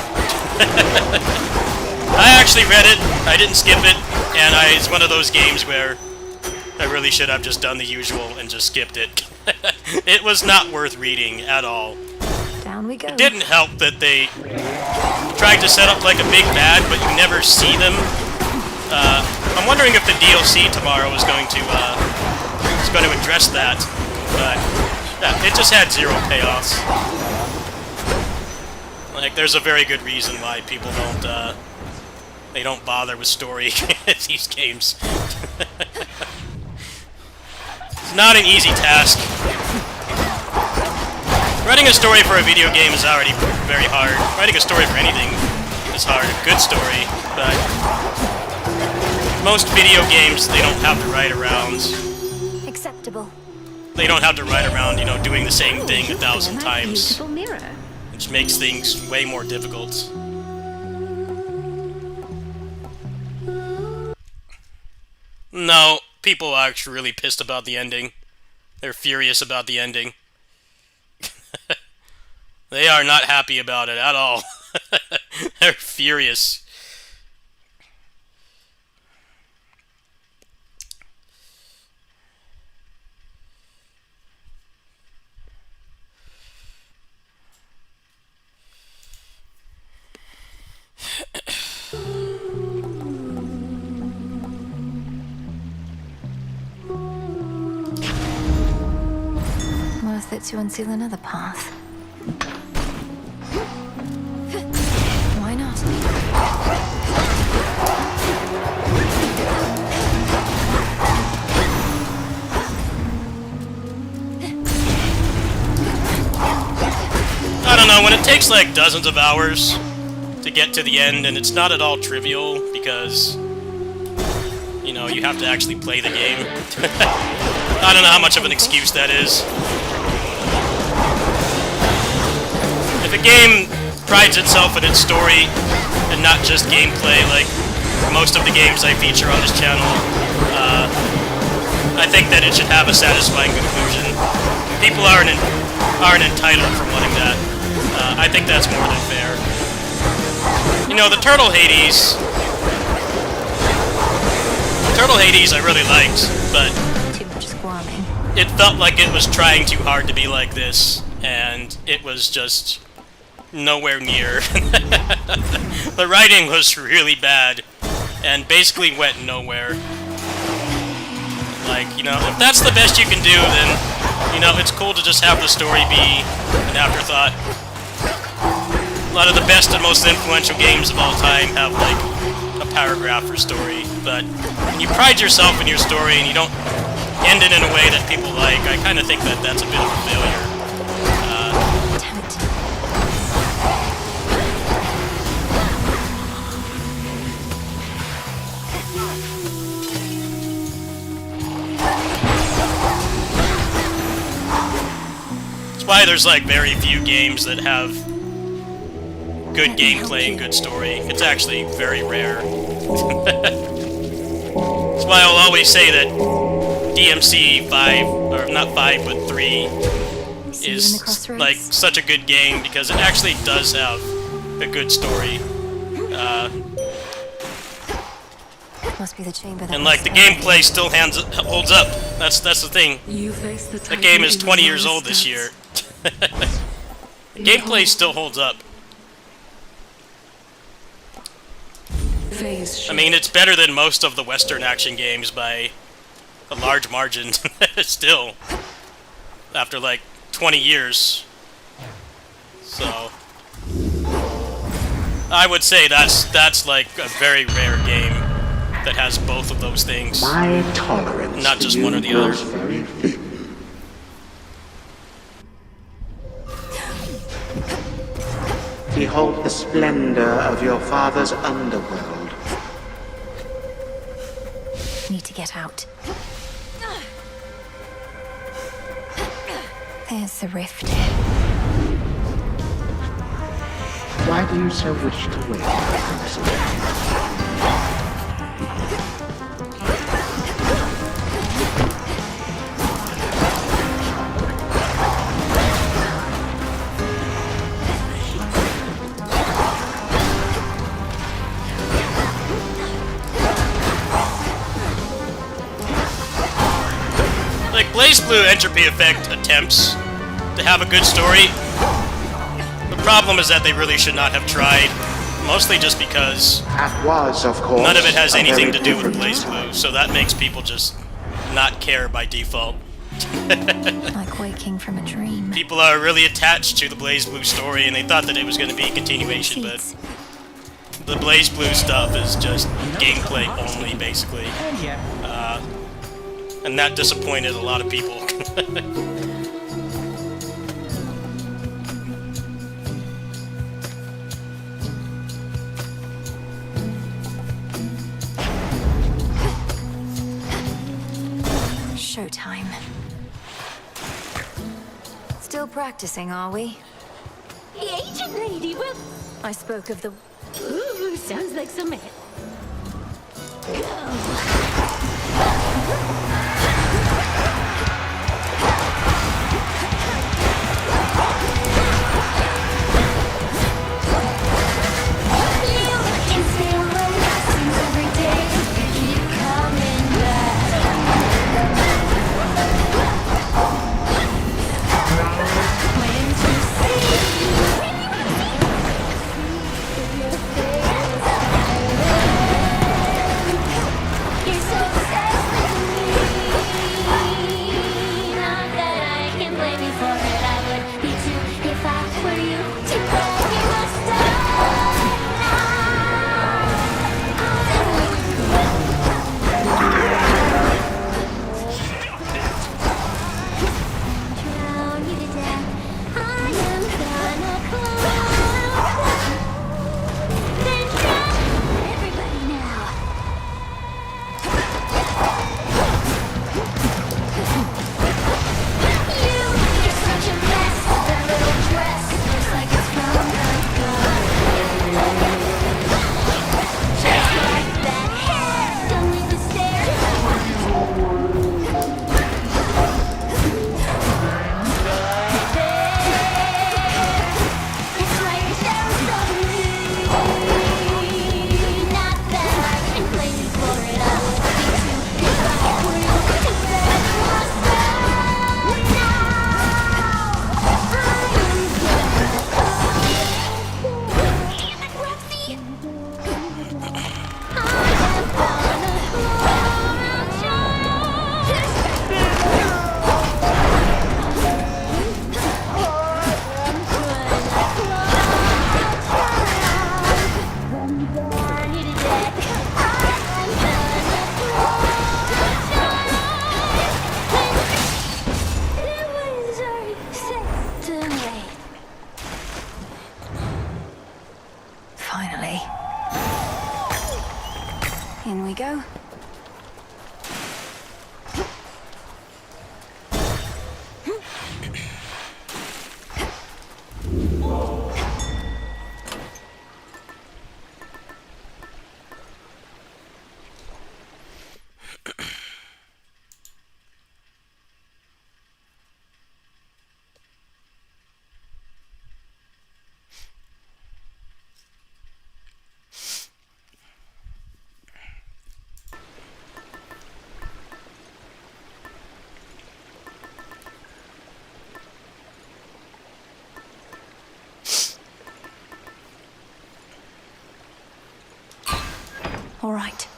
[SPEAKER 2] I actually read it, I didn't skip it, and it's one of those games where I really should have just done the usual and just skipped it. It was not worth reading at all.
[SPEAKER 1] Down we go.
[SPEAKER 2] It didn't help that they tried to set up like a big bad, but you never see them. I'm wondering if the DLC tomorrow is going to address that, but yeah, it just had zero payoffs. Like, there's a very good reason why people don't they don't bother with story in these games. It's not an easy task. Writing a story for a video game is already very hard. Writing a story for anything is hard. A good story, but most video games, they don't have to write around.
[SPEAKER 10] Acceptable.
[SPEAKER 2] They don't have to write around, you know, doing the same thing 1,000 times.
[SPEAKER 10] Beautiful mirror.
[SPEAKER 2] Which makes things way more difficult. No, people are actually really pissed about the ending. They're furious about the ending. They are not happy about it at all. They're furious.
[SPEAKER 1] Worth it to unseal another path. Why not?
[SPEAKER 2] I don't know, when it takes like dozens of hours to get to the end, and it's not at all trivial because, you know, you have to actually play the game. I don't know how much of an excuse that is. If a game prides itself in its story and not just gameplay, like most of the games I feature on this channel, I think that it should have a satisfying conclusion. People aren't entitled for wanting that. I think that's more than fair. You know, the Turtle Hades I really liked, but
[SPEAKER 1] Too much squirming.
[SPEAKER 2] it felt like it was trying too hard to be like this, and it was just nowhere near. The writing was really bad, and basically went nowhere. Like, you know, if that's the best you can do, then, you know, it's cool to just have the story be an afterthought. A lot of the best and most influential games of all time have, like, a paragraph or story, but when you pride yourself in your story and you don't end it in a way that people like, I kind of think that that's a bit of a failure.
[SPEAKER 1] Damn it.
[SPEAKER 2] That's why there's, like, very few games that have good gameplay and good story. It's actually very rare. That's why I'll always say that DMC 5, or not 5, but 3, is like such a good game because it actually does have a good story.
[SPEAKER 1] Must be the chamber that
[SPEAKER 2] And like the gameplay still holds up. That's the thing. The game is 20 years old this year. The gameplay still holds up. I mean, it's better than most of the Western action games by a large margin. Still, after like 20 years. So I would say that's like a very rare game that has both of those things.
[SPEAKER 8] My tolerance
[SPEAKER 2] not just one or the other.
[SPEAKER 8] very thin. Behold the splendor of your father's underworld.
[SPEAKER 1] Need to get out. There's the rift.
[SPEAKER 8] Why do you so wish to wait, Princess?
[SPEAKER 2] Like, BlazBlue Entropy Effect attempts to have a good story. The problem is that they really should not have tried, mostly just because
[SPEAKER 8] That was, of course,
[SPEAKER 2] none of it has
[SPEAKER 8] a
[SPEAKER 2] anything
[SPEAKER 8] very
[SPEAKER 2] to do with
[SPEAKER 8] different
[SPEAKER 2] BlazBlue, so that makes people just not care by default.
[SPEAKER 1] Like waking from a dream.
[SPEAKER 2] People are really attached to the BlazBlue story, and they thought that it was going to be a continuation, but the BlazBlue stuff is just gameplay only, basically. And that disappointed a lot of people.
[SPEAKER 1] Showtime. Still practicing, are we?
[SPEAKER 10] The agent lady will...
[SPEAKER 1] I spoke of the...
[SPEAKER 10] Ooh, sounds like some...
[SPEAKER 1] All right.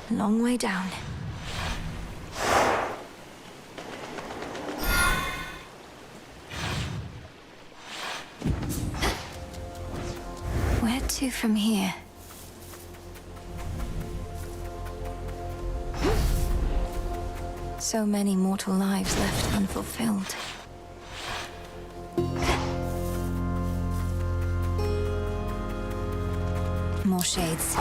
[SPEAKER 1] Long way down. Where to from here? So many mortal lives left unfulfilled. More shades.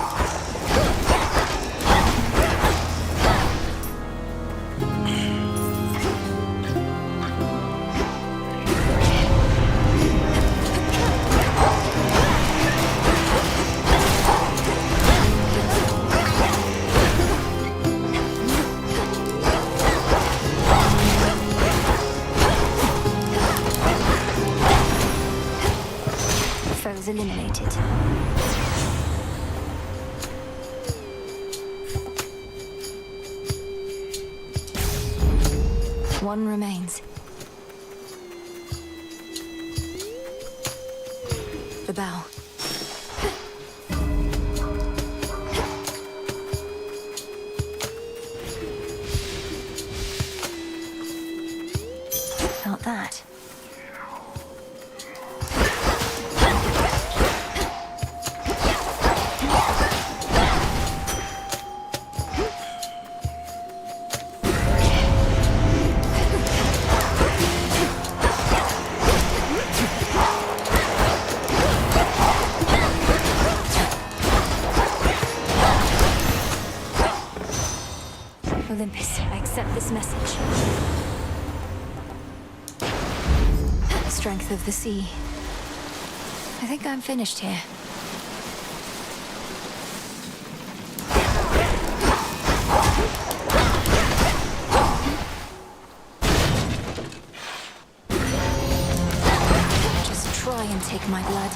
[SPEAKER 1] Foes eliminated. One remains. The bow. Not that. Olympus, I accept this message. Strength of the sea. I think I'm finished here. Just try and take my blood.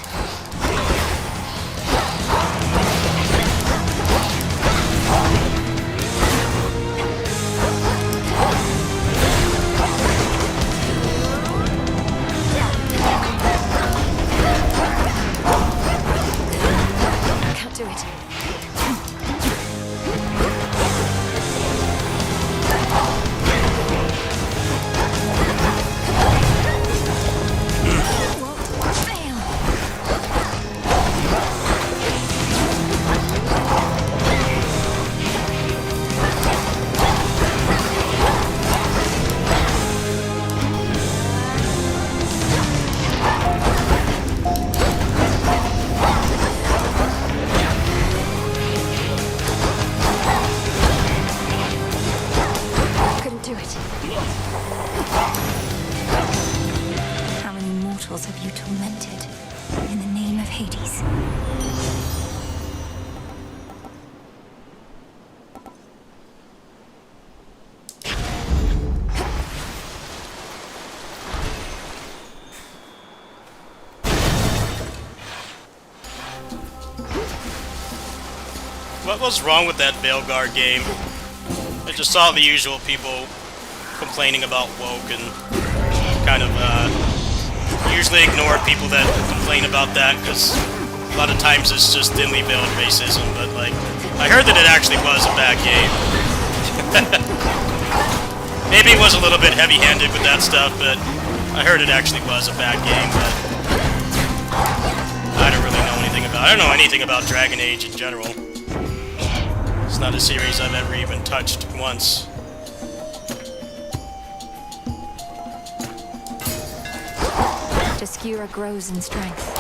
[SPEAKER 1] Do it. How many mortals have you tormented in the name of Hades?
[SPEAKER 2] What was wrong with that Veilguard game? I just saw the usual people complaining about woke and kind of usually ignore people that complain about that because a lot of times it's just thinly veiled racism, but like I heard that it actually was a bad game. Maybe it was a little bit heavy-handed with that stuff, but I heard it actually was a bad game, but I don't really know anything about it. I don't know anything about Dragon Age in general. It's not a series I've ever even touched once.
[SPEAKER 1] Obscura grows in strength.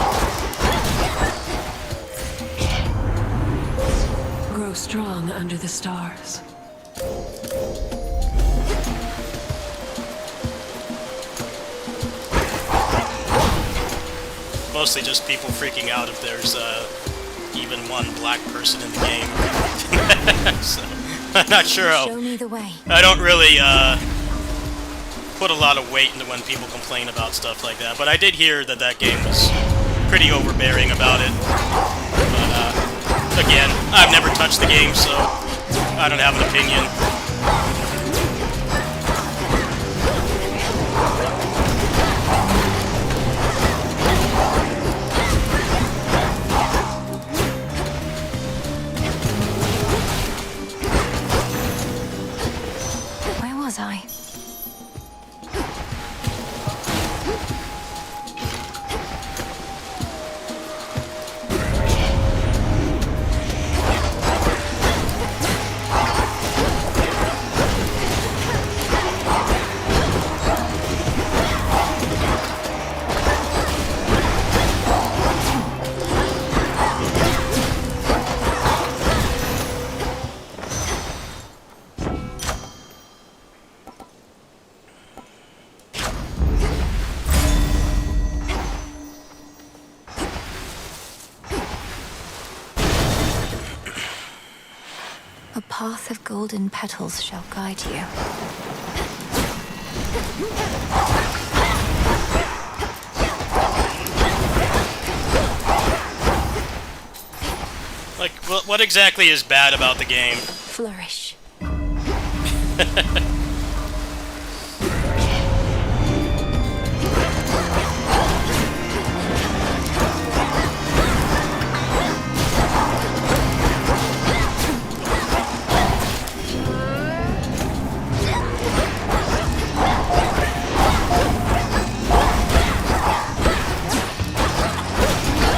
[SPEAKER 11] Grow strong under the stars.
[SPEAKER 2] Mostly just people freaking out if there's even one black person in the game. So, I'm not sure how...
[SPEAKER 1] Show me the way.
[SPEAKER 2] I don't really put a lot of weight into when people complain about stuff like that, but I did hear that that game was pretty overbearing about it. But again, I've never touched the game, so I don't have an opinion.
[SPEAKER 1] A path of golden petals shall guide you.
[SPEAKER 2] Like, what exactly is bad about the game?
[SPEAKER 1] Flourish.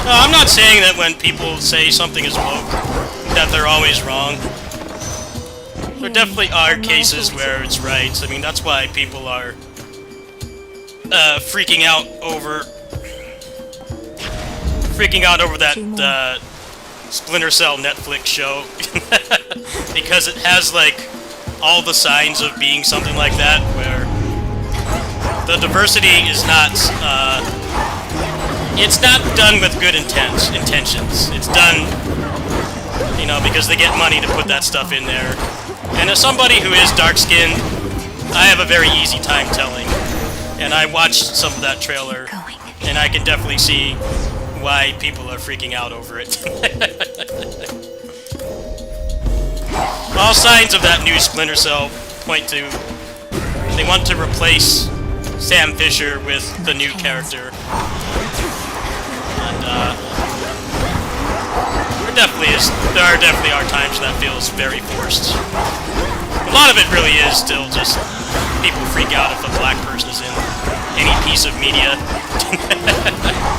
[SPEAKER 2] No, I'm not saying that when people say something is woke, that they're always wrong. There definitely are cases where it's right. I mean, that's why people are freaking out over that Splinter Cell Netflix show because it has like all the signs of being something like that, where the diversity is not. It's not done with good intentions. It's done, you know, because they get money to put that stuff in there. And as somebody who is dark-skinned, I have a very easy time telling. And I watched some of that trailer, and I can definitely see why people are freaking out over it. All signs of that new Splinter Cell point to they want to replace Sam Fisher with the new character. There definitely are times that feels very forced. A lot of it really is still just people freak out if a black person is in any piece of media.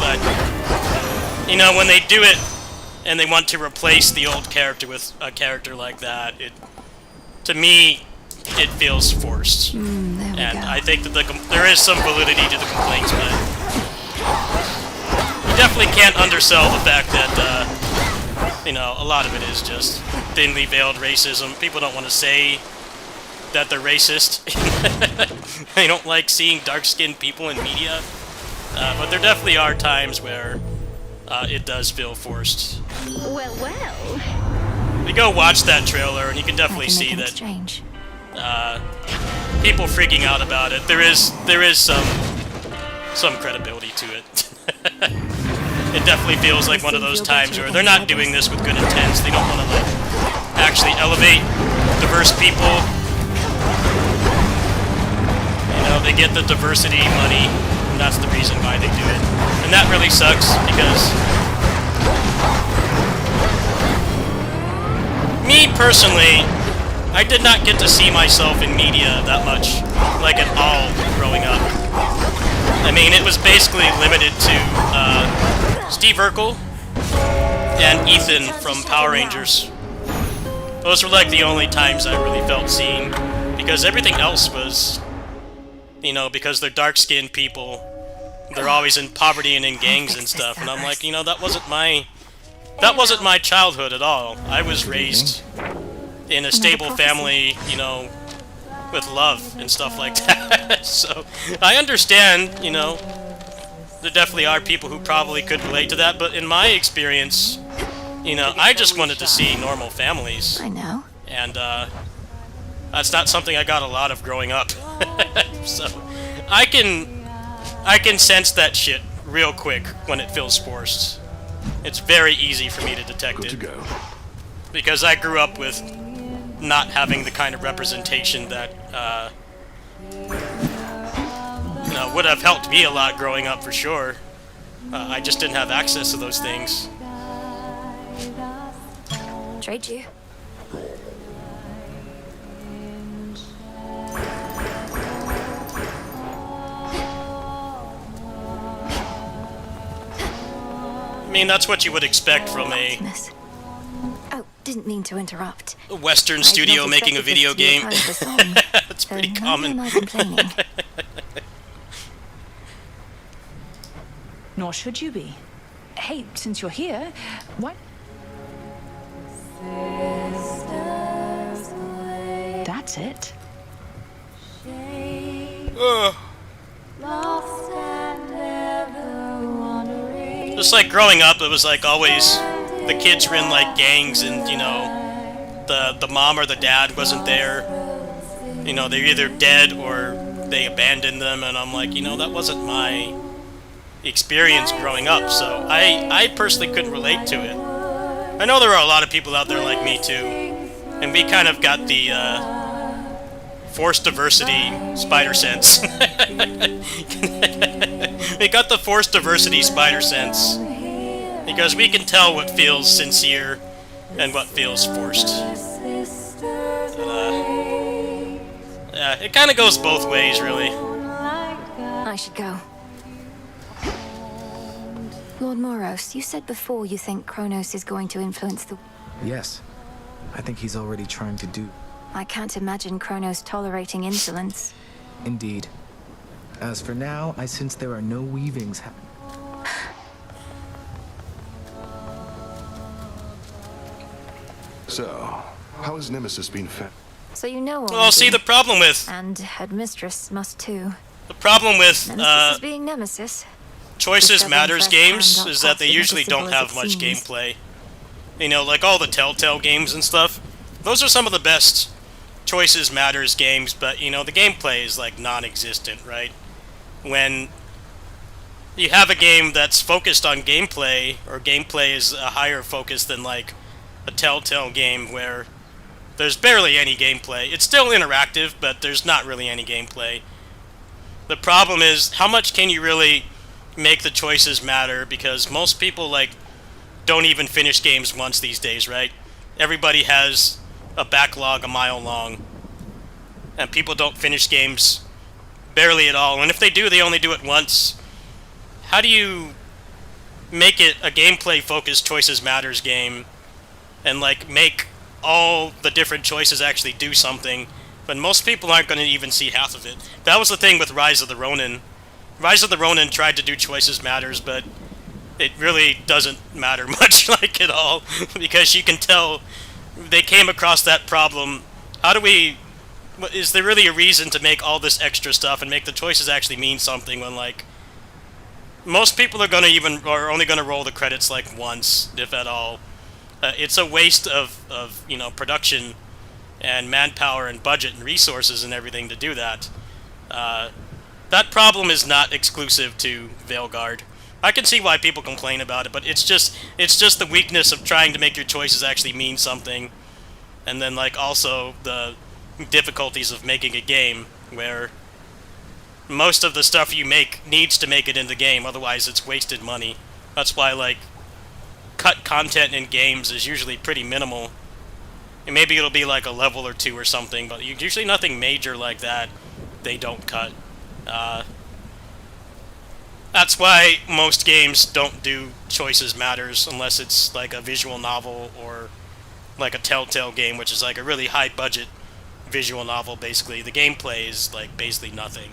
[SPEAKER 2] But, you know, when they do it and they want to replace the old character with a character like that, to me, it feels forced. And I think that there is some validity to the complaints, but you definitely can't undersell the fact that, you know, a lot of it is just thinly veiled racism. People don't want to say that they're racist. They don't like seeing dark-skinned people in media. But there definitely are times where it does feel forced.
[SPEAKER 10] Well.
[SPEAKER 2] You go watch that trailer and you can definitely see that people freaking out about it. There is some credibility to it. It definitely feels like one of those times where they're not doing this with good intents. They don't want to like actually elevate diverse people. You know, they get the diversity money, and that's the reason why they do it. And that really sucks because me personally, I did not get to see myself in media that much, like at all, growing up. I mean, it was basically limited to Steve Urkel and Ethan from Power Rangers. Those were like the only times I really felt seen, because everything else was, you know, because they're dark-skinned people, they're always in poverty and in gangs and stuff, and I'm like, you know, that wasn't my childhood at all. I was raised in a stable family, you know, with love and stuff like that. So I understand, you know, there definitely are people who probably could relate to that, but in my experience, you know, I just wanted to see normal families.
[SPEAKER 1] I know.
[SPEAKER 2] And that's not something I got a lot of growing up. So I can sense that shit real quick when it feels forced. It's very easy for me to detect it. Because I grew up with not having the kind of representation that you know, would have helped me a lot growing up for sure. I just didn't have access to those things.
[SPEAKER 1] Trade you.
[SPEAKER 2] I mean, that's what you would expect from a
[SPEAKER 1] Oh, didn't mean to interrupt.
[SPEAKER 2] Western studio making a video game. That's pretty common.
[SPEAKER 14] Nor should you be. Hey, since you're here, what? That's it.
[SPEAKER 2] Just like growing up, it was like always the kids were in like gangs and, you know, the mom or the dad wasn't there. You know, they're either dead or they abandoned them, and I'm like, you know, that wasn't my experience growing up, so I personally couldn't relate to it. I know there are a lot of people out there like me too, and we kind of got the forced diversity spider sense. We got the forced diversity spider sense, because we can tell what feels sincere and what feels forced. Yeah, it kind of goes both ways, really.
[SPEAKER 1] I should go. Lord Moros, you said before you think Kronos is going to influence the...
[SPEAKER 4] Yes. I think he's already trying to do.
[SPEAKER 1] I can't imagine Kronos tolerating insolence.
[SPEAKER 4] Indeed. As for now, I sense there are no weavings happening.
[SPEAKER 6] So, how has Nemesis been fed?
[SPEAKER 1] So you know all.
[SPEAKER 2] Well, see, the problem with...
[SPEAKER 1] And Headmistress must too.
[SPEAKER 2] The problem with,
[SPEAKER 1] Nemesis is being Nemesis.
[SPEAKER 2] Choices Matters games is that they
[SPEAKER 1] cost
[SPEAKER 2] usually don't
[SPEAKER 1] invisible as
[SPEAKER 2] have
[SPEAKER 1] it
[SPEAKER 2] much
[SPEAKER 1] seems.
[SPEAKER 2] gameplay. You know, like all the Telltale games and stuff. Those are some of the best Choices Matters games, but, you know, the gameplay is, like, non-existent, right? When you have a game that's focused on gameplay, or gameplay is a higher focus than, like, a Telltale game where there's barely any gameplay. It's still interactive, but there's not really any gameplay. The problem is, how much can you really make the choices matter, because most people, like, don't even finish games once these days, right? Everybody has a backlog a mile long, and people don't finish games barely at all, and if they do, they only do it once. How do you make it a gameplay focused choices matters game and, like, make all the different choices actually do something, but most people aren't going to even see half of it? That was the thing with Rise of the Ronin. Rise of the Ronin tried to do choices matters, but it really doesn't matter much, like, at all, because you can tell they came across that problem. How do we... Is there really a reason to make all this extra stuff and make the choices actually mean something when, like, most people are only gonna roll the credits, like, once, if at all. It's a waste of, you know, production and manpower and budget and resources and everything to do that. That problem is not exclusive to Veilguard. I can see why people complain about it, but it's just the weakness of trying to make your choices actually mean something, and then, like, also the difficulties of making a game where most of the stuff you make needs to make it in the game, otherwise it's wasted money. That's why, like, cut content in games is usually pretty minimal. And maybe it'll be like a level or two or something, but usually nothing major like that they don't cut. That's why most games don't do choices matters unless it's like a visual novel or like a Telltale game, which is like a really high budget visual novel. Basically, the gameplay is like basically nothing,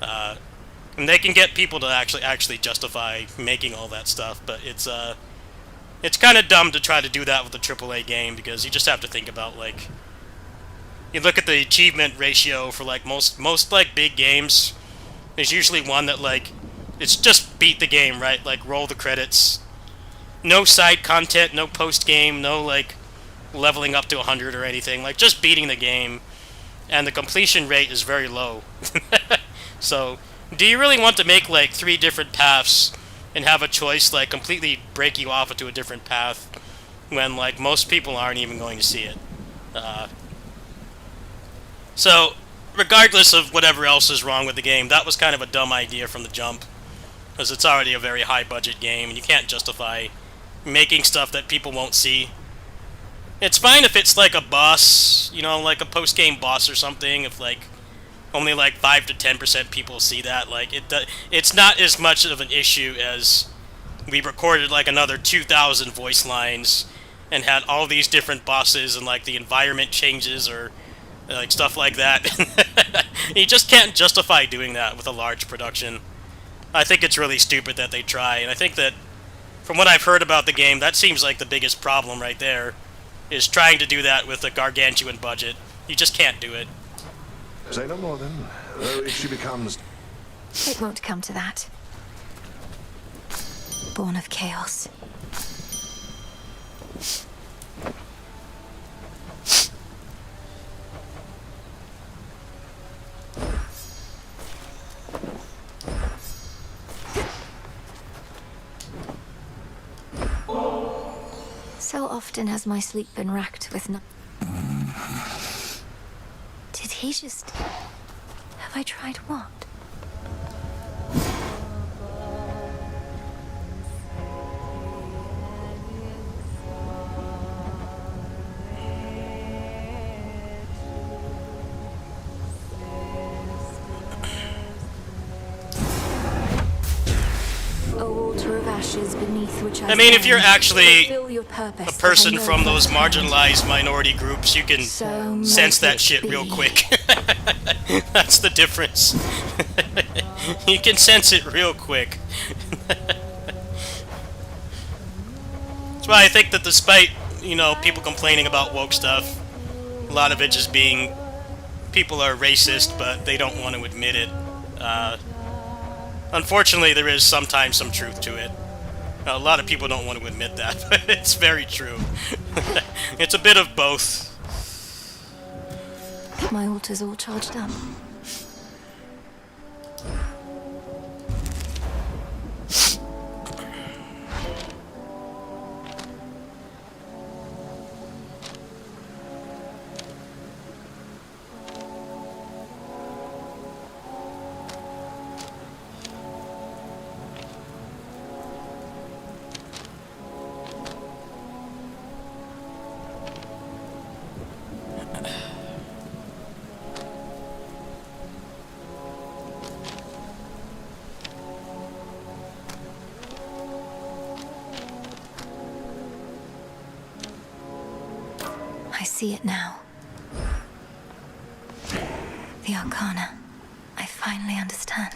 [SPEAKER 2] and they can get people to actually justify making all that stuff, but it's kind of dumb to try to do that with a AAA game, because you just have to think about, like, you look at the achievement ratio for, like, most like big games. There's usually one that, like, it's just beat the game, right? Like, roll the credits, no side content, no post game, no, like, leveling up to 100 or anything, like, just beating the game, and the completion rate is very low. So, do you really want to make, like, 3 different paths and have a choice, like, completely break you off into a different path when, like, most people aren't even going to see it? So, regardless of whatever else is wrong with the game, that was kind of a dumb idea from the jump, because it's already a very high-budget game, and you can't justify making stuff that people won't see. It's fine if it's, like, a boss, you know, like a post-game boss or something, if, like, only, like, 5 to 10% people see that. Like, it's not as much of an issue as we recorded, like, another 2,000 voice lines and had all these different bosses and, like, the environment changes or, like, stuff like that. You just can't justify doing that with a large production. I think it's really stupid that they try, and I think that, from what I've heard about the game, that seems like the biggest problem right there, is trying to do that with a gargantuan budget. You just can't do it.
[SPEAKER 6] Say no more then, though if she becomes...
[SPEAKER 1] It won't come to that. Born of chaos. So often has my sleep been racked with Did he just... Have I tried what? Beneath which
[SPEAKER 2] I mean, if you're actually
[SPEAKER 1] your purpose,
[SPEAKER 2] a person from those marginalized minority groups, you can sense that shit real quick. That's the difference. You can sense it real quick. That's why I think that despite, you know, people complaining about woke stuff, a lot of it just being people are racist, but they don't want to admit it. Unfortunately, there is sometimes some truth to it. A lot of people don't want to admit that, but it's very true. It's a bit of both.
[SPEAKER 1] My altar's all charged up. I see it now. The Arcana. I finally understand.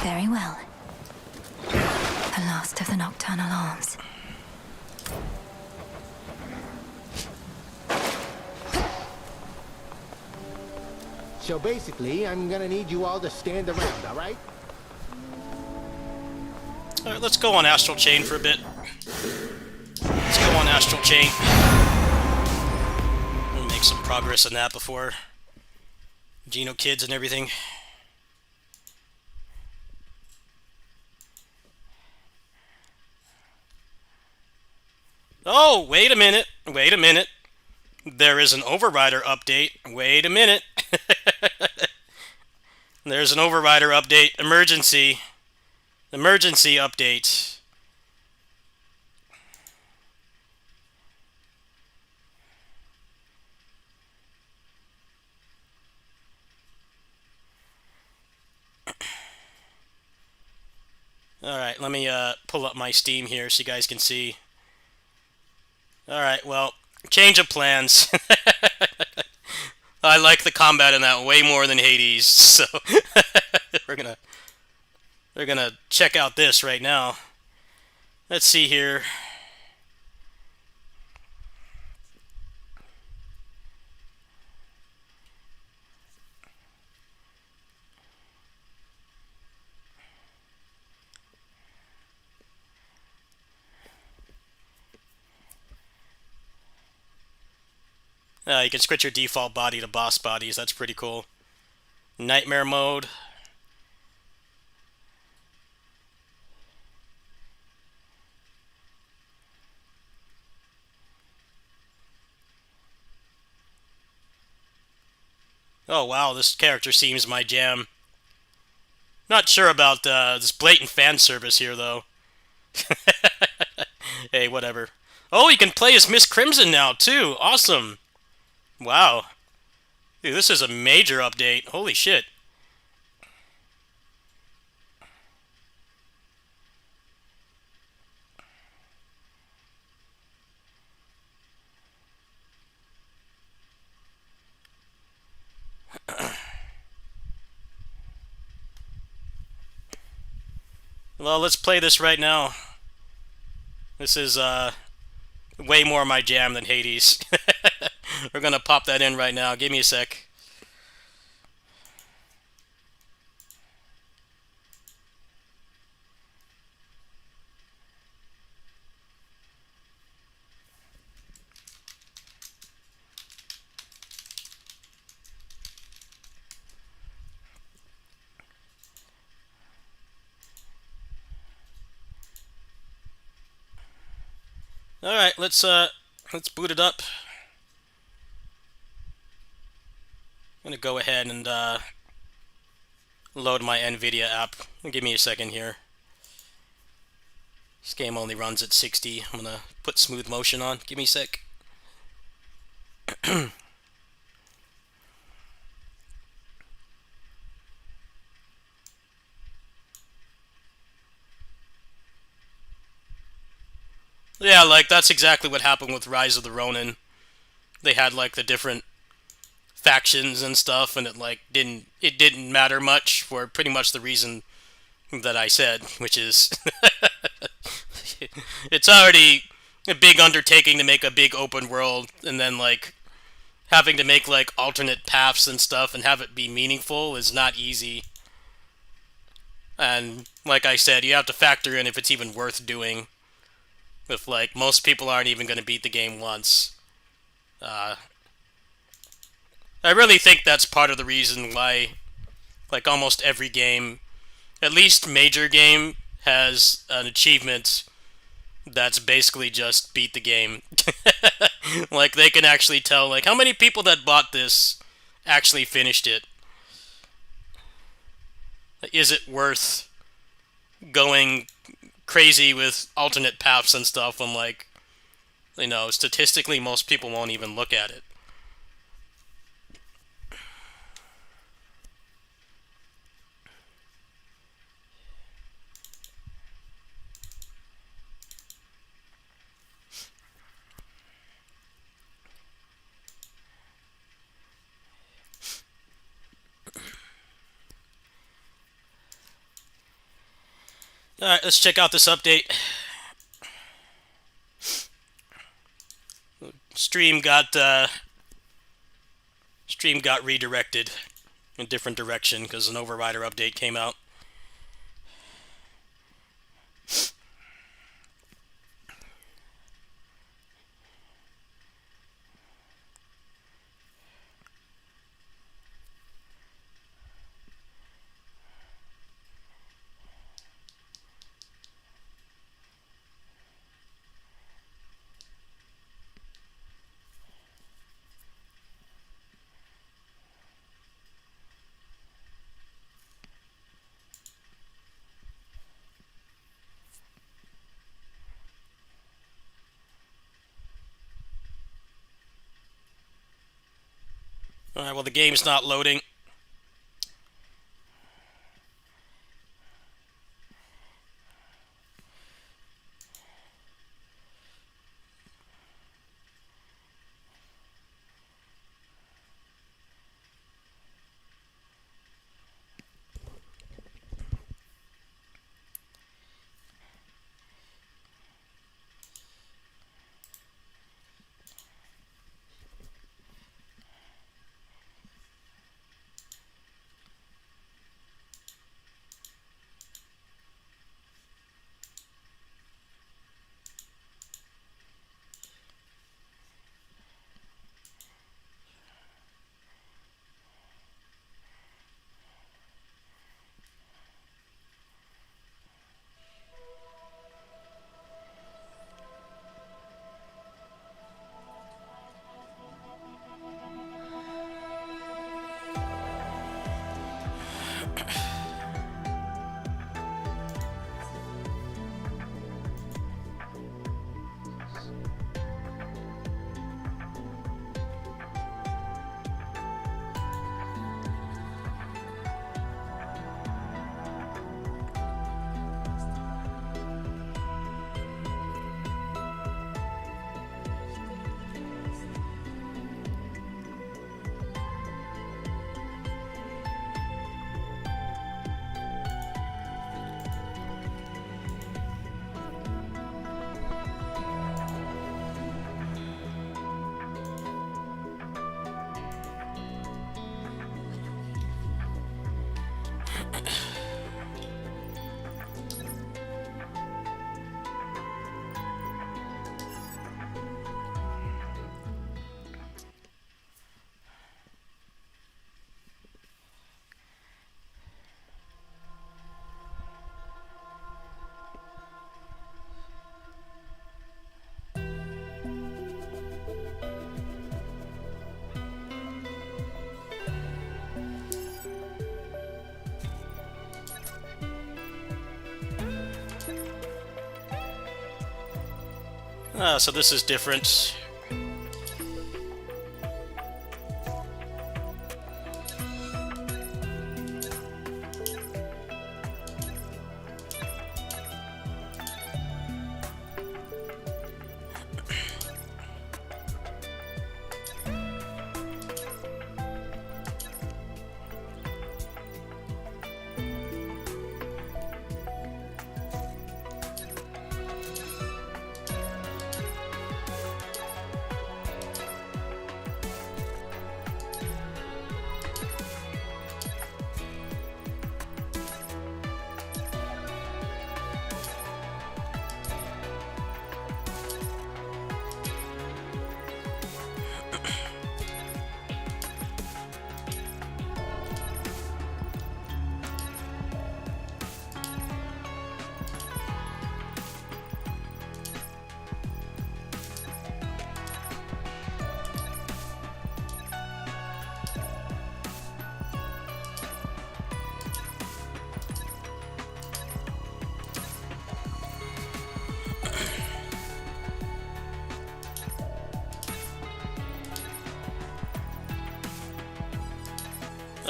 [SPEAKER 1] Very well. The last of the nocturnal arms.
[SPEAKER 7] So basically, I'm gonna need you all to stand around, alright?
[SPEAKER 2] Alright, let's go on Astral Chain for a bit. Let's go on Astral Chain. We'll make some progress on that before Genokids and everything. Oh, wait a minute. Wait a minute. There is an Overrider update. Wait a minute. There's an Overrider update. Emergency. Emergency update. Alright, let me pull up my Steam here so you guys can see. Alright, well, change of plans. I like the combat in that way more than Hades, so we're gonna check out this right now. Let's see here. You can switch your default body to boss bodies. That's pretty cool. Nightmare mode. Oh wow, this character seems my jam. Not sure about this blatant fan service here, though. Hey, whatever. Oh, you can play as Miss Crimson now, too. Awesome. Wow. Dude, this is a major update. Holy shit. Well, let's play this right now. This is way more my jam than Hades. We're gonna pop that in right now. Give me a sec. All right, let's boot it up. I'm gonna go ahead and load my NVIDIA app. Give me a second here. This game only runs at 60. I'm gonna put smooth motion on. Give me a sec. Yeah, like, that's exactly what happened with Rise of the Ronin. They had, like, the different factions and stuff, and it didn't matter much for pretty much the reason that I said, which is it's already a big undertaking to make a big open world, and then, like, having to make, like, alternate paths and stuff and have it be meaningful is not easy. And, like I said, you have to factor in if it's even worth doing. If, like, most people aren't even going to beat the game once. I really think that's part of the reason why, like, almost every game, at least major game, has an achievement that's basically just beat the game. Like, they can actually tell, like, how many people that bought this actually finished it. Is it worth going crazy with alternate paths and stuff when, like, you know, statistically most people won't even look at it. Alright, let's check out this update. Stream got redirected in a different direction because an Overrider update came out. Alright, well, the game's not loading. So this is different.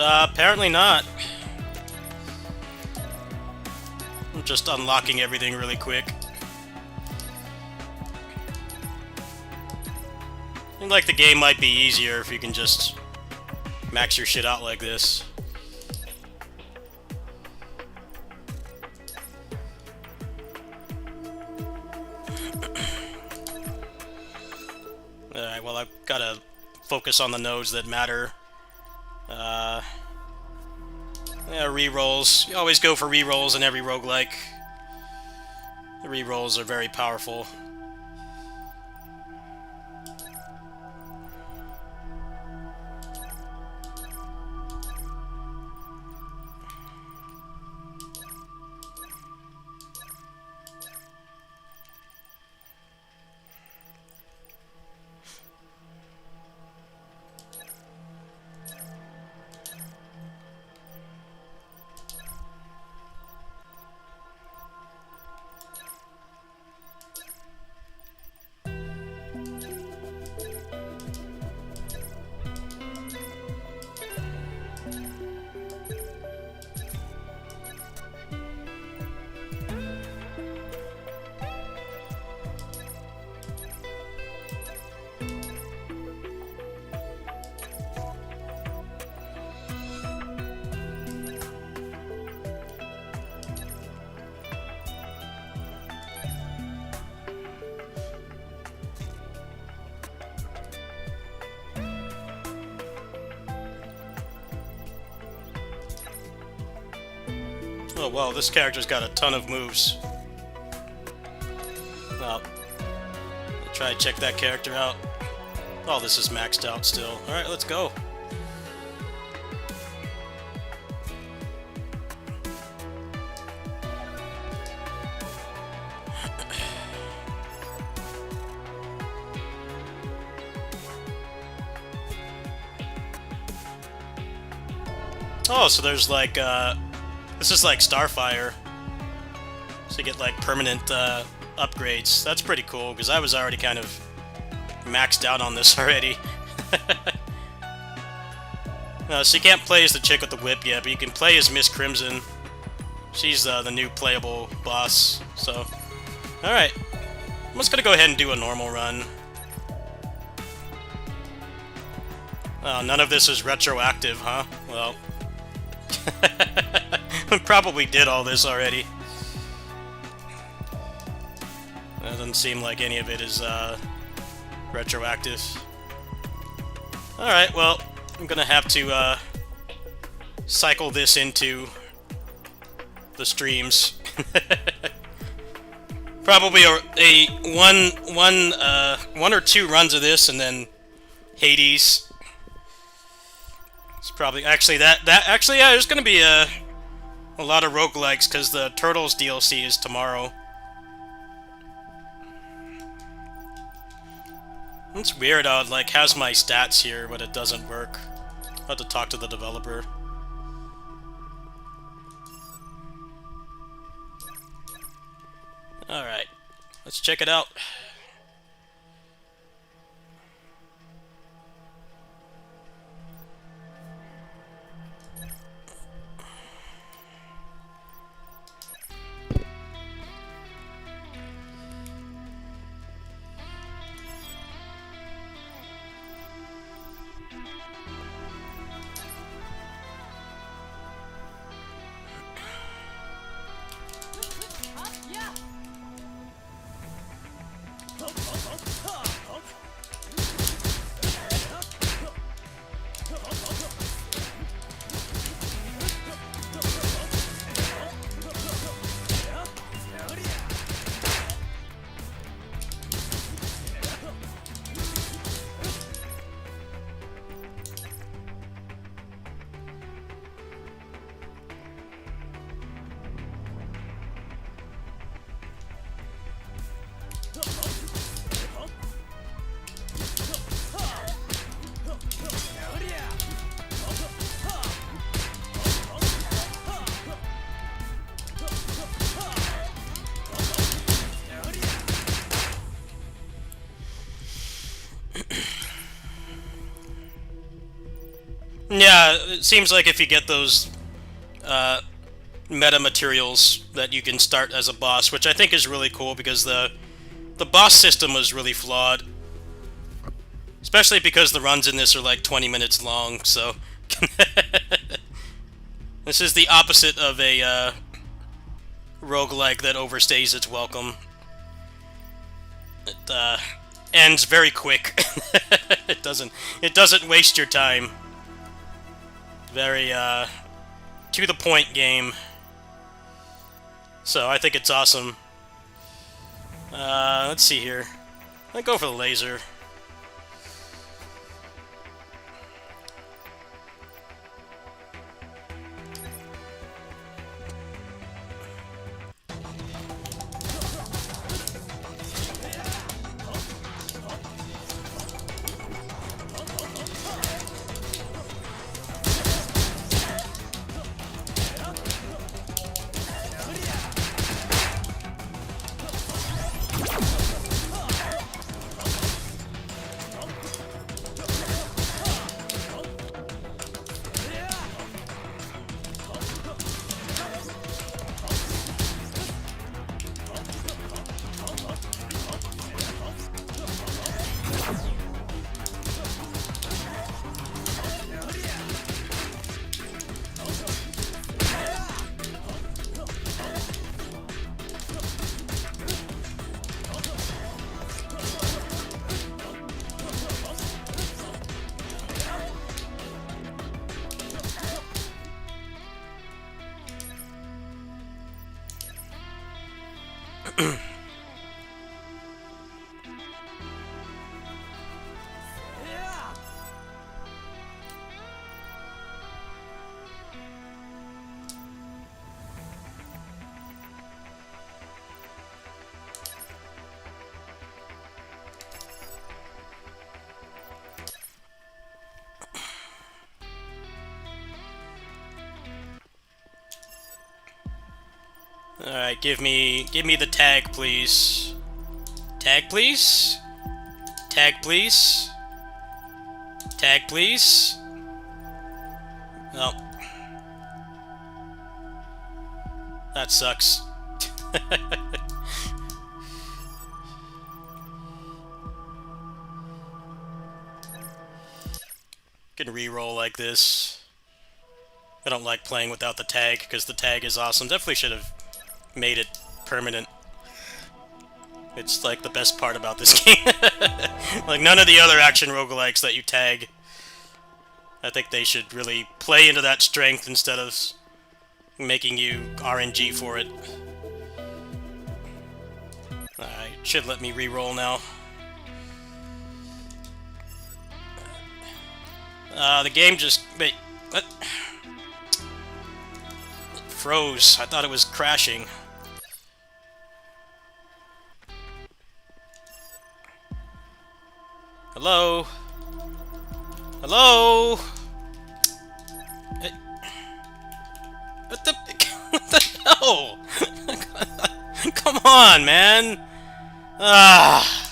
[SPEAKER 2] Apparently not. I'm just unlocking everything really quick. I think like the game might be easier if you can just max your shit out like this. Alright, well I've gotta focus on the nodes that matter. Yeah, rerolls. You always go for rerolls in every roguelike. The rerolls are very powerful. Oh wow, this character's got a ton of moves. Well, I'll try to check that character out. Oh, this is maxed out still. Alright, let's go. Oh, so there's like, this is like Starfire. So you get like permanent upgrades. That's pretty cool, because I was already kind of maxed out on this already. So you can't play as the chick with the whip yet, but you can play as Miss Crimson. She's the new playable boss, so... Alright. I'm just gonna go ahead and do a normal run. Oh, none of this is retroactive, huh? Well... We probably did all this already. It doesn't seem like any of it is retroactive. Alright, well, I'm gonna have to cycle this into the streams. Probably one or two runs of this, and then Hades. It's probably actually yeah, there's gonna be a lot of roguelikes because the Turtles DLC is tomorrow. It's weird how it like has my stats here, but it doesn't work. I'll have to talk to the developer. Alright, let's check it out. Yeah, it seems like if you get those meta materials that you can start as a boss, which I think is really cool because the boss system was really flawed. Especially because the runs in this are like 20 minutes long, so... This is the opposite of a roguelike that overstays its welcome. It ends very quick. It doesn't waste your time. Very to the point game. So I think it's awesome. Let's see here. I'll go for the laser. Alright, give me the tag, please. Tag, please? Tag, please? Tag, please? Oh. That sucks. Can re-roll like this. I don't like playing without the tag, because the tag is awesome. Definitely should have made it permanent. It's like the best part about this game. Like none of the other action roguelikes that you tag. I think they should really play into that strength instead of making you RNG for it. Alright, should let me re-roll now. The game just... Wait, what? It froze. I thought it was crashing. Hello? Hello? What the... What the hell? Come on, man! Ah.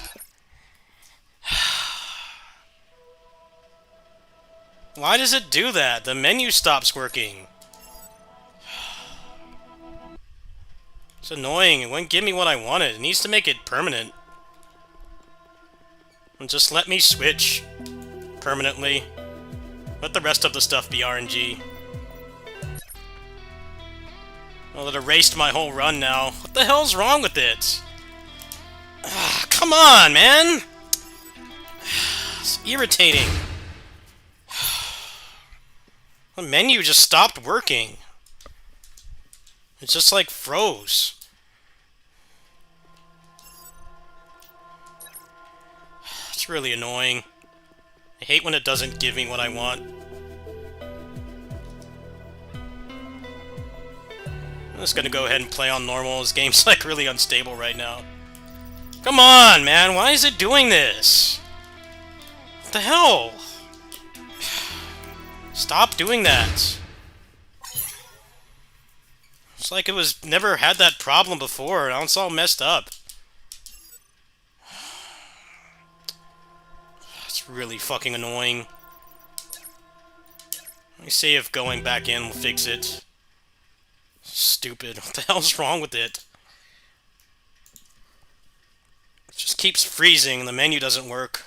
[SPEAKER 2] Why does it do that? The menu stops working. It's annoying. It wouldn't give me what I wanted. It needs to make it permanent. And just let me switch permanently. Let the rest of the stuff be RNG. Well, it erased my whole run now. What the hell's wrong with it? Ah, come on, man! It's irritating. The menu just stopped working. It just like froze. It's really annoying. I hate when it doesn't give me what I want. I'm just gonna go ahead and play on normal. This game's like really unstable right now. Come on, man! Why is it doing this? What the hell? Stop doing that. It's like it was never had that problem before. Now it's all messed up. It's really fucking annoying. me see if going back in will fix it. Stupid. What the hell's wrong with it? It just keeps freezing and the menu doesn't work.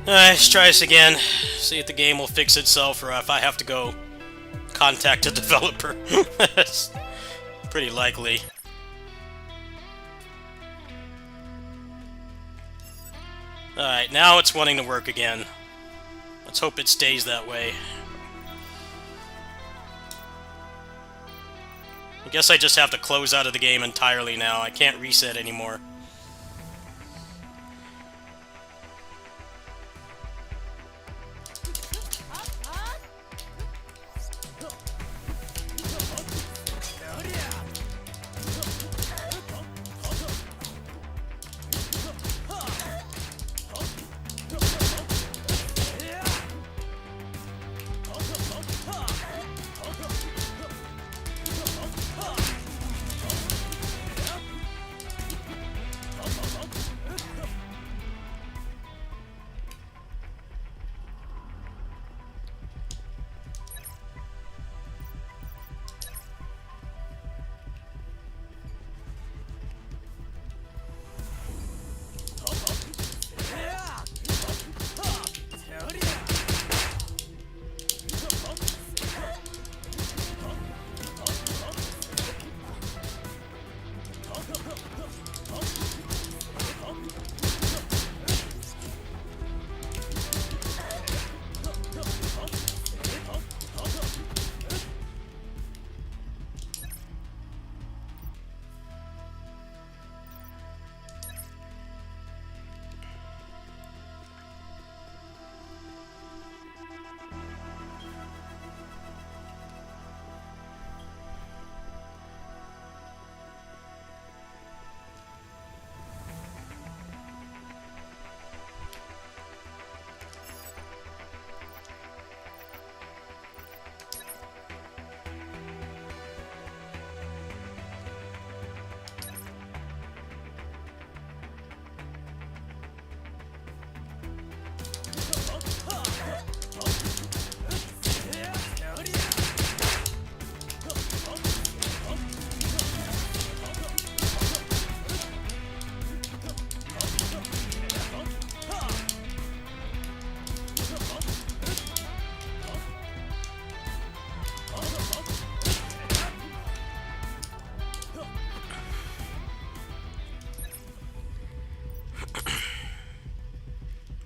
[SPEAKER 2] Alright, let's try this again. See if the game will fix itself or if I have to go contact a developer. That's pretty likely. Alright, now it's wanting to work again. Let's hope it stays that way. I guess I just have to close out of the game entirely now. I can't reset anymore.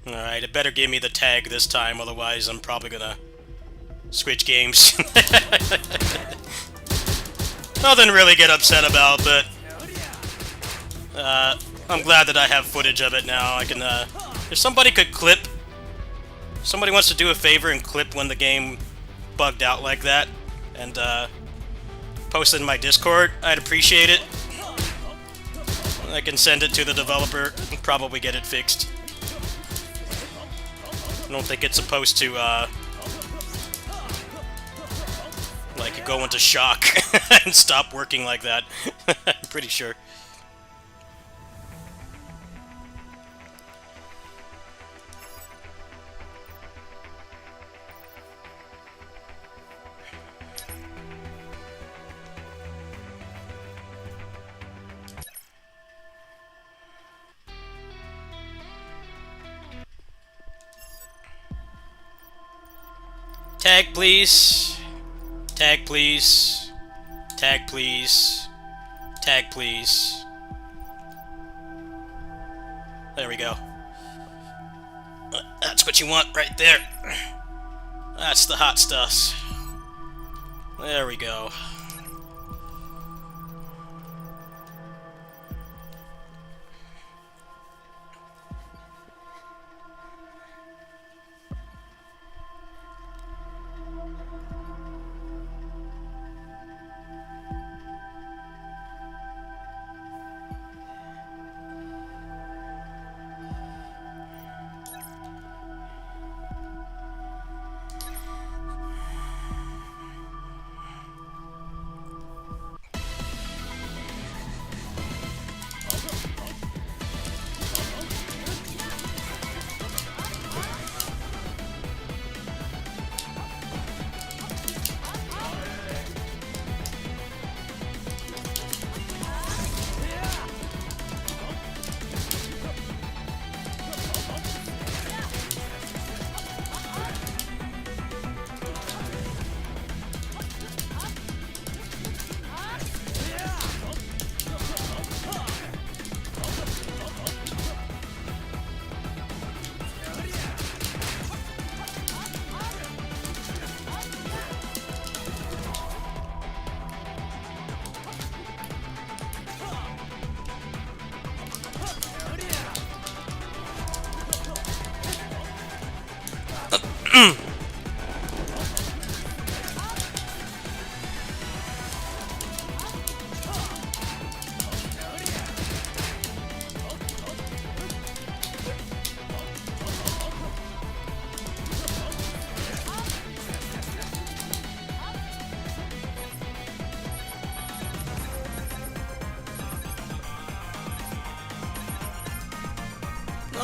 [SPEAKER 2] Alright, it better give me the tag this time, otherwise I'm probably gonna switch games. Nothing to really get upset about, but I'm glad that I have footage of it now. I can, if somebody could clip, somebody wants to do a favor and clip when the game bugged out like that, and post it in my Discord, I'd appreciate it. I can send it to the developer and probably get it fixed. I don't think it's supposed to, like, go into shock and stop working like that. I'm pretty sure. Tag, please. Tag, please. Tag, please. Tag, please. There we go. That's what you want right there. That's the hot stuff. There we go.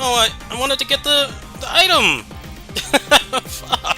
[SPEAKER 2] Oh, I wanted to get the item! Fuck.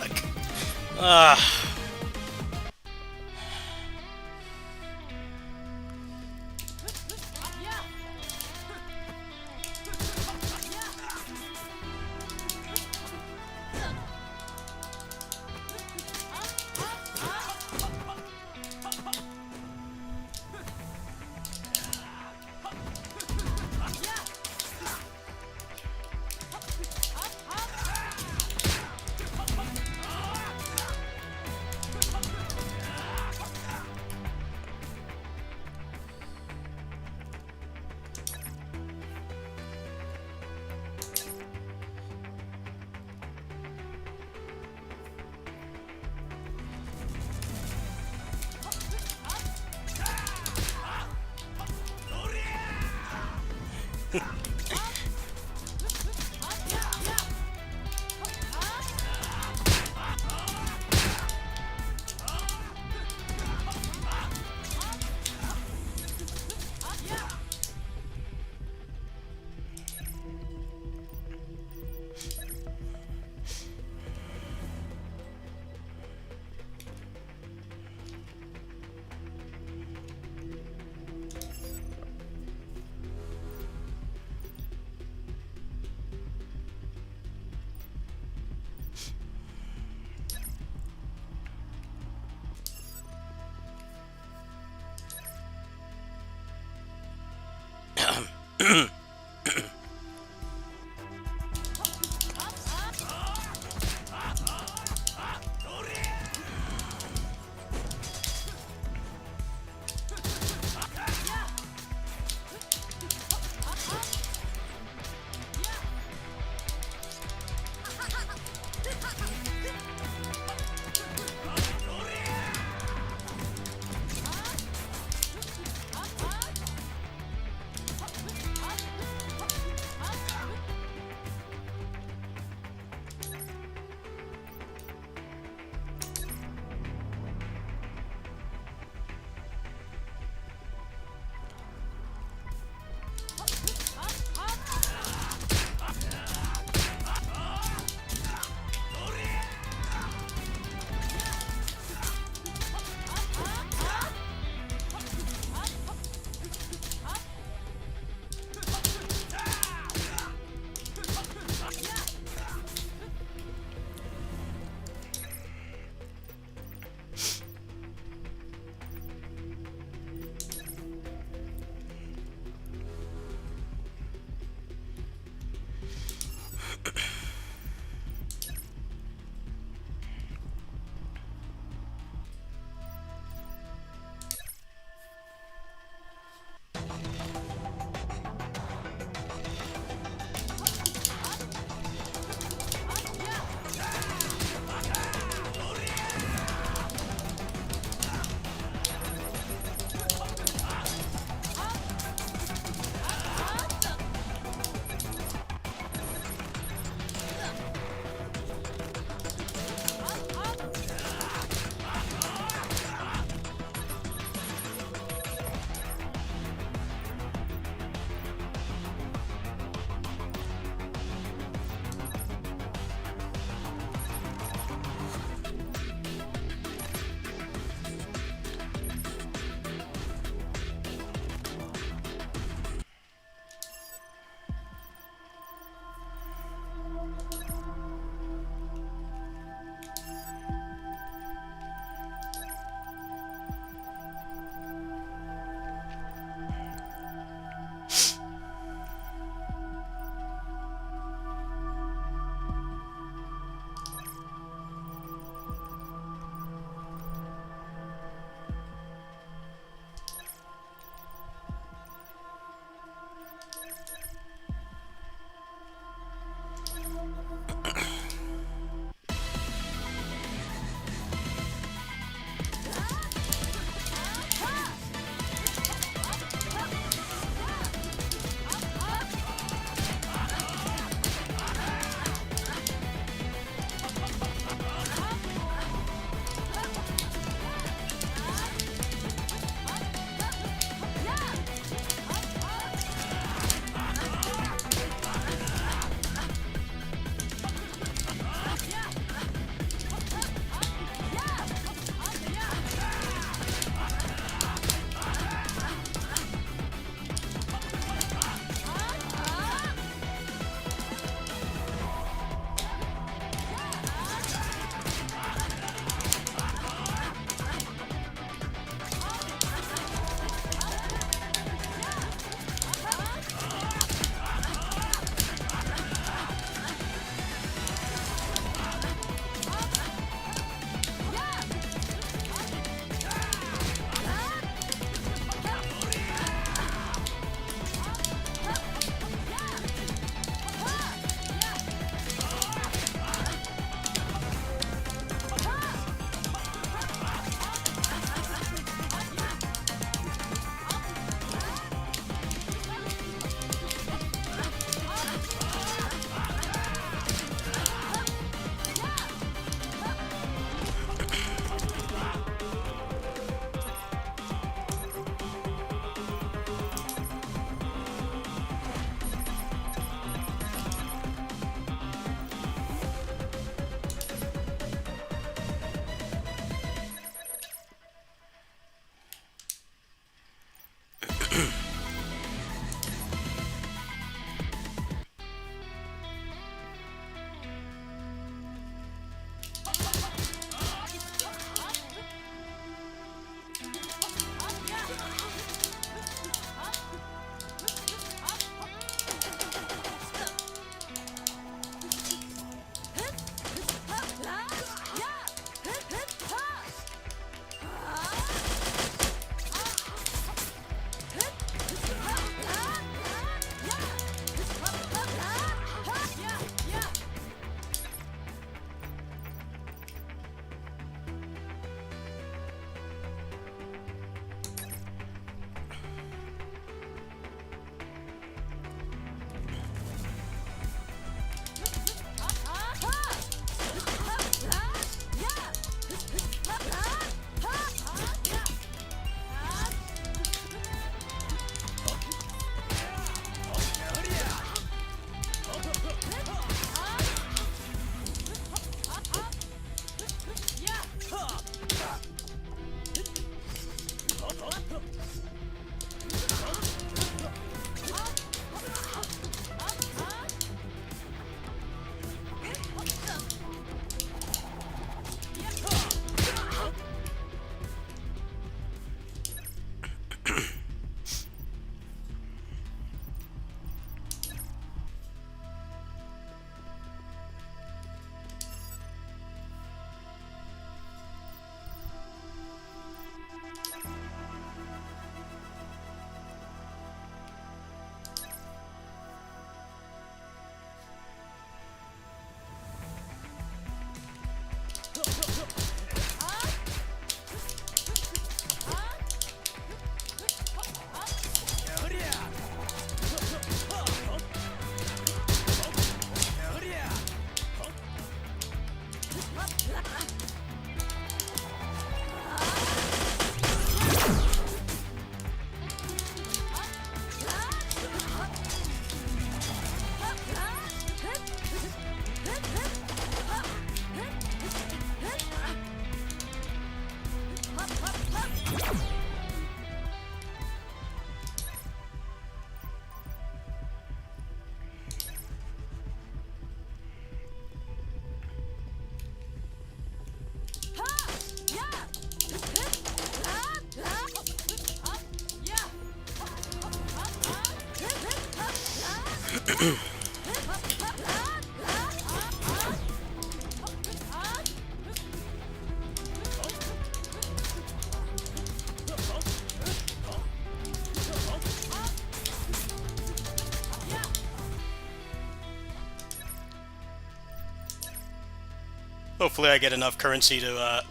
[SPEAKER 2] Hopefully I get enough currency to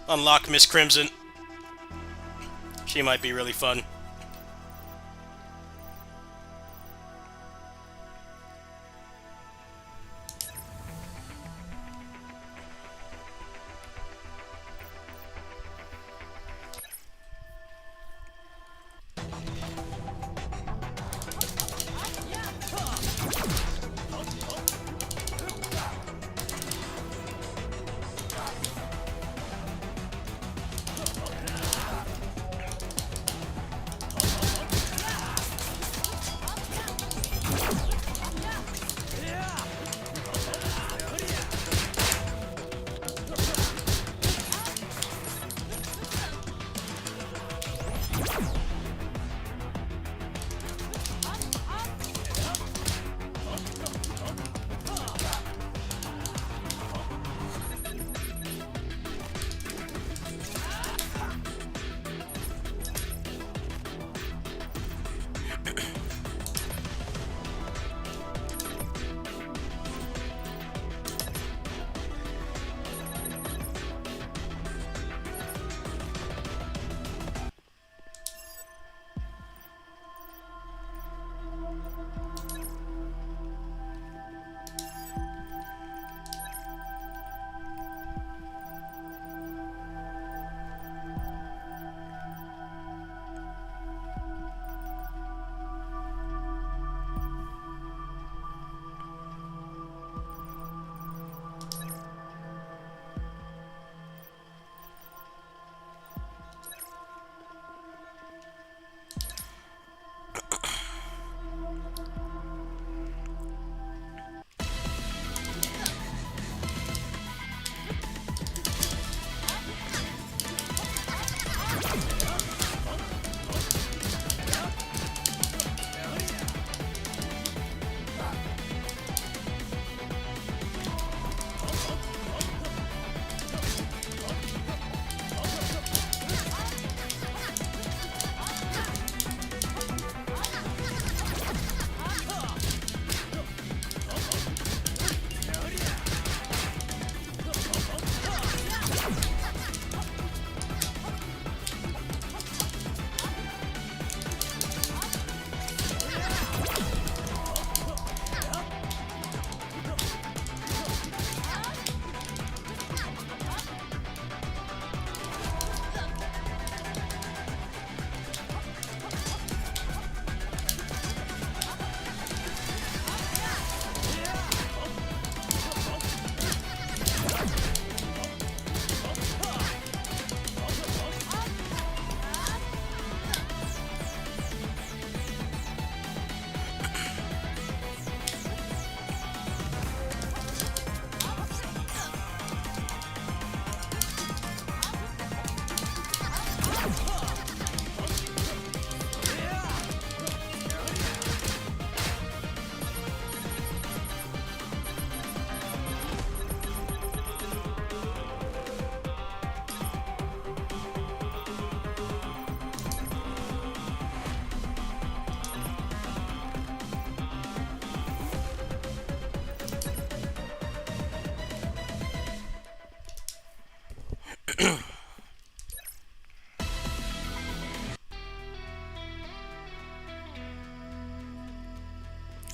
[SPEAKER 2] unlock Miss Crimson. She might be really fun.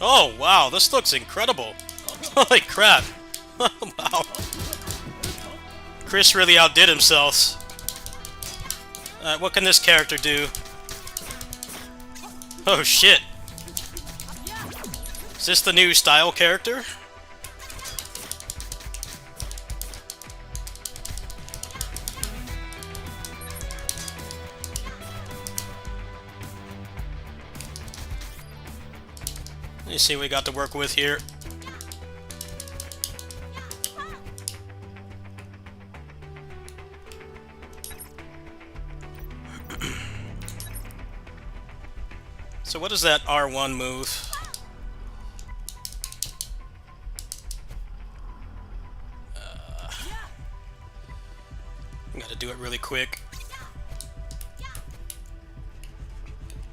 [SPEAKER 2] Oh, wow, this looks incredible. Holy crap. Wow. Chris really outdid himself. What can this character do? Oh, shit. Is this the new style character? Let's see what we got to work with here. So what is that R1 move? I gotta do it really quick.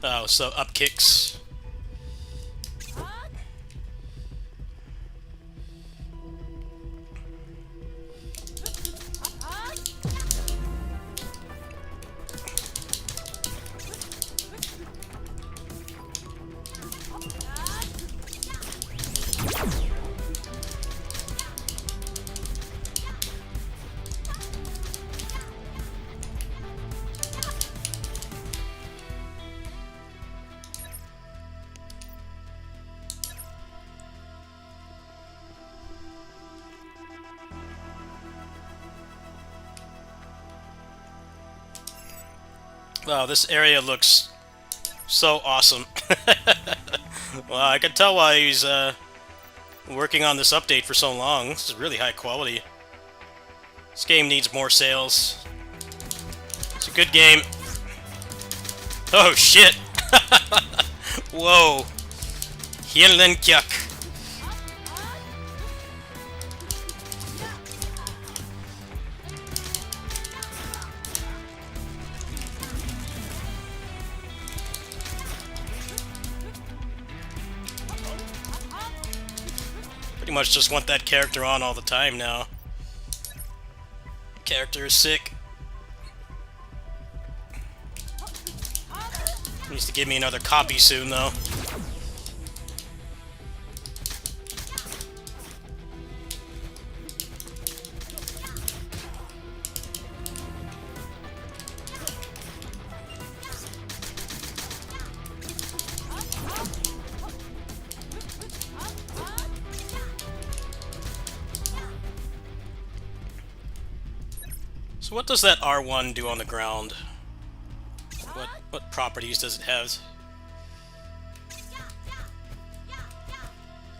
[SPEAKER 2] Oh, so up kicks. Wow, this area looks so awesome. Well, I can tell why he's working on this update for so long. This is really high quality. This game needs more sales. It's a good game. Oh shit! Whoa! Hielenkyuk. Pretty much just want that character on all the time now. Character is sick. Needs to give me another copy soon, though. So what does that R1 do on the ground? What properties does it have?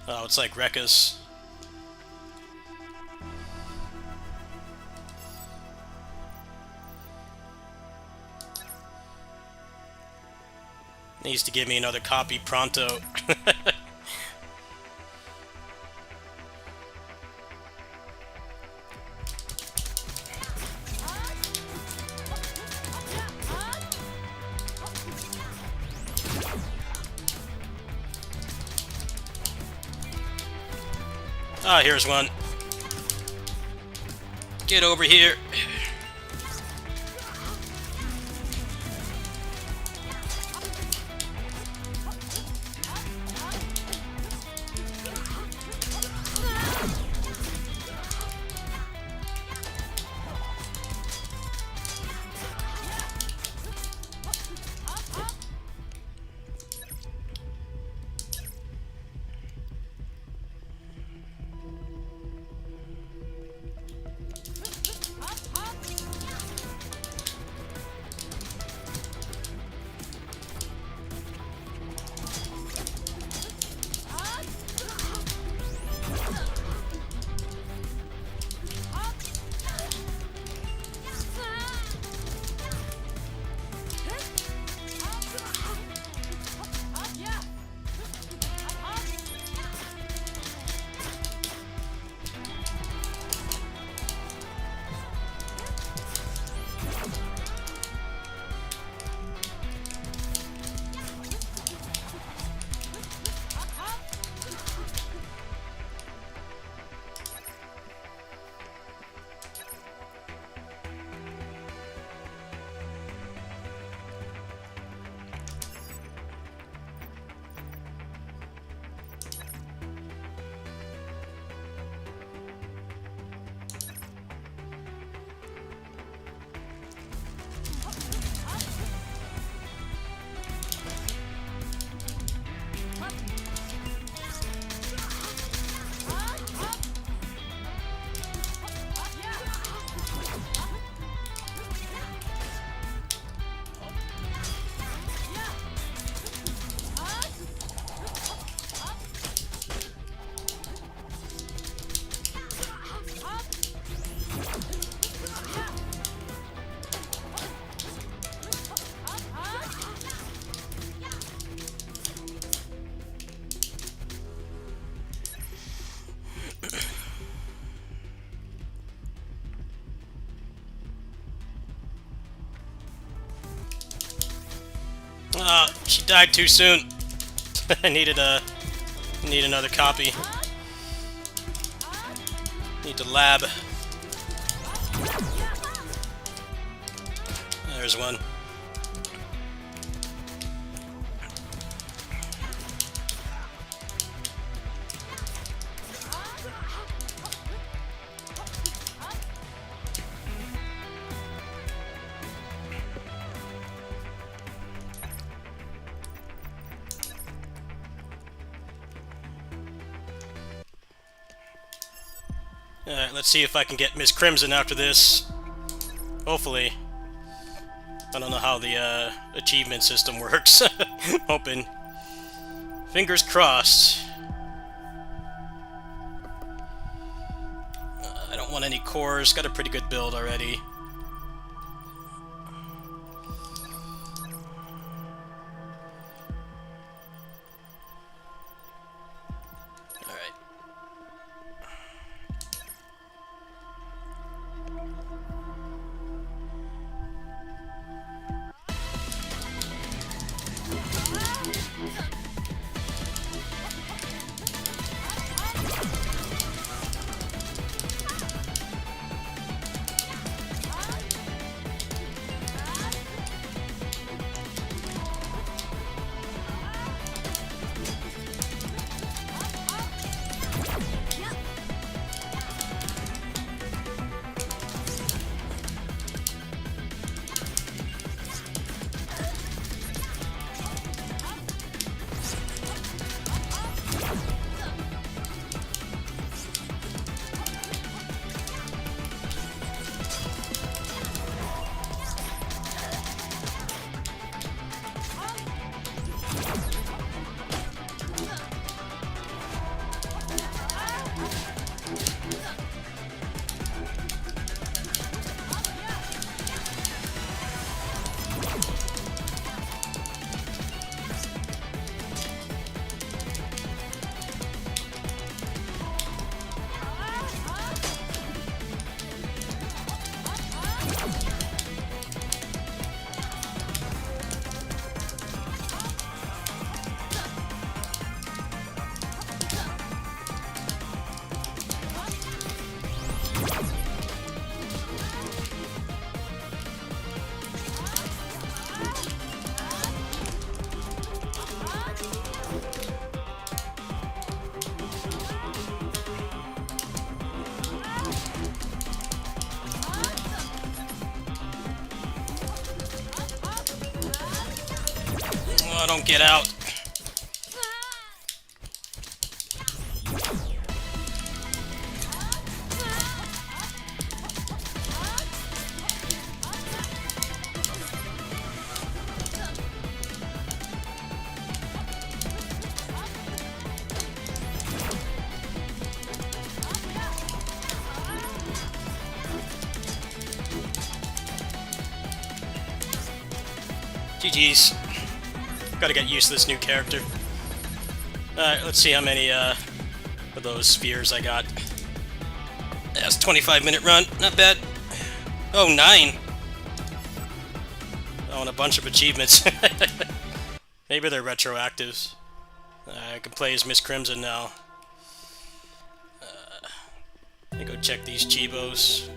[SPEAKER 2] Oh, it's like Rekka's. Needs to give me another copy pronto. Ah, here's one. Get over here. She died too soon. I need another copy. Need to lab. There's one. Alright, let's see if I can get Miss Crimson after this. Hopefully. I don't know how the achievement system works. Hoping. Fingers crossed. I don't want any cores. Got a pretty good build already. Oh, don't get out. GG's. Gotta get used to this new character. Alright, let's see how many of those spheres I got. That's a 25-minute run. Not bad. Oh, 9. Oh, and a bunch of achievements. Maybe they're retroactives. I can play as Miss Crimson now. Let me go check these Chibos.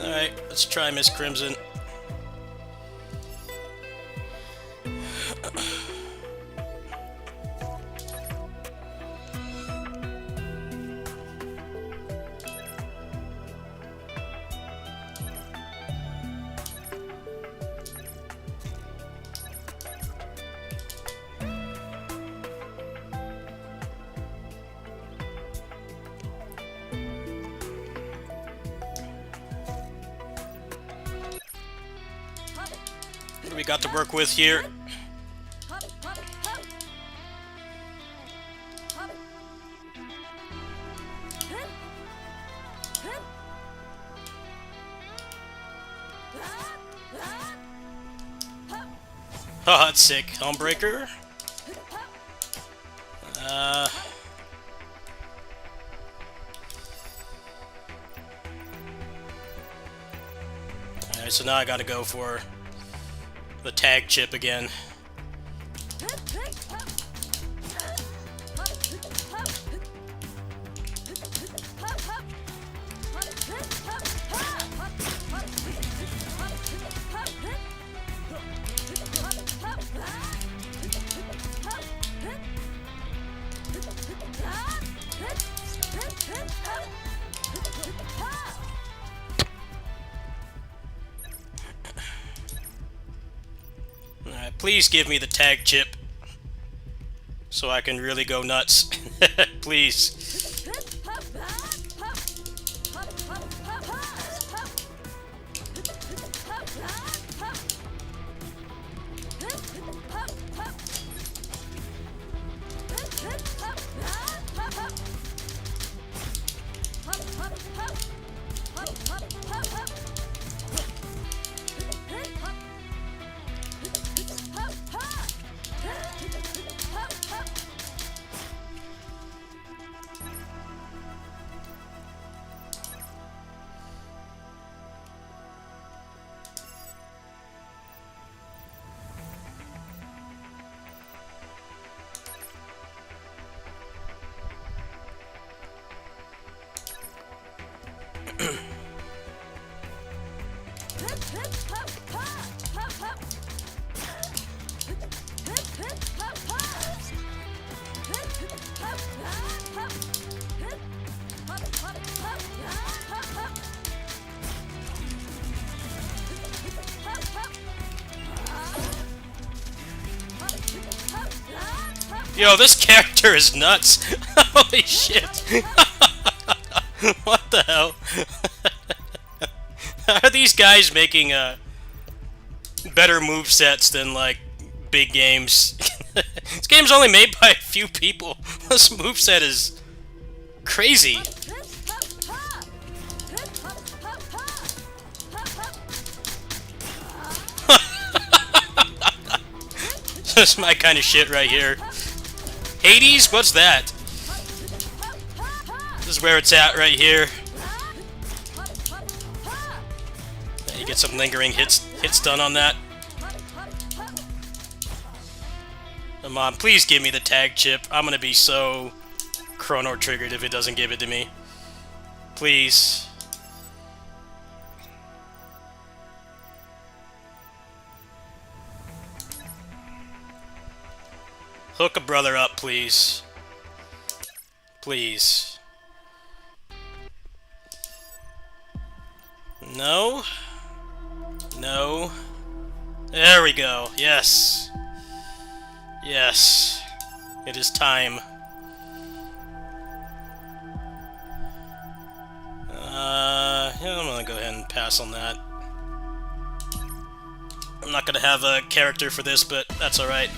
[SPEAKER 2] Alright, let's try Miss Crimson. What do we got to work with here? Oh, that's sick. Homebreaker. Alright, so now I gotta go for the tag chip again. Alright, please give me the tag chip. so I can really go nuts. Please. Yo, this character is nuts. Holy shit. What the hell? Are these guys making better movesets than, like, big games? This game's only made by a few people. This moveset is crazy. This is my kind of shit right here. Hades? What's that? This is where it's at right here. You get some lingering hits done on that. Come on, please give me the tag chip. I'm gonna be so chrono triggered if it doesn't give it to me. Please. Hook a brother up, please. Please. No? No? There we go. Yes. Yes. It is time. Yeah, I'm gonna go ahead and pass on that. I'm not gonna have a character for this, but that's alright.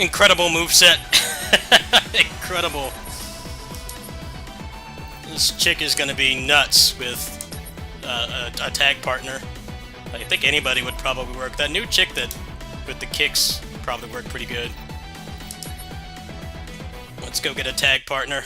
[SPEAKER 2] Incredible moveset. Incredible. This chick is gonna be nuts with a tag partner. I think anybody would probably work. That new chick that with the kicks probably worked pretty good. Let's go get a tag partner.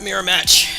[SPEAKER 2] Mirror match.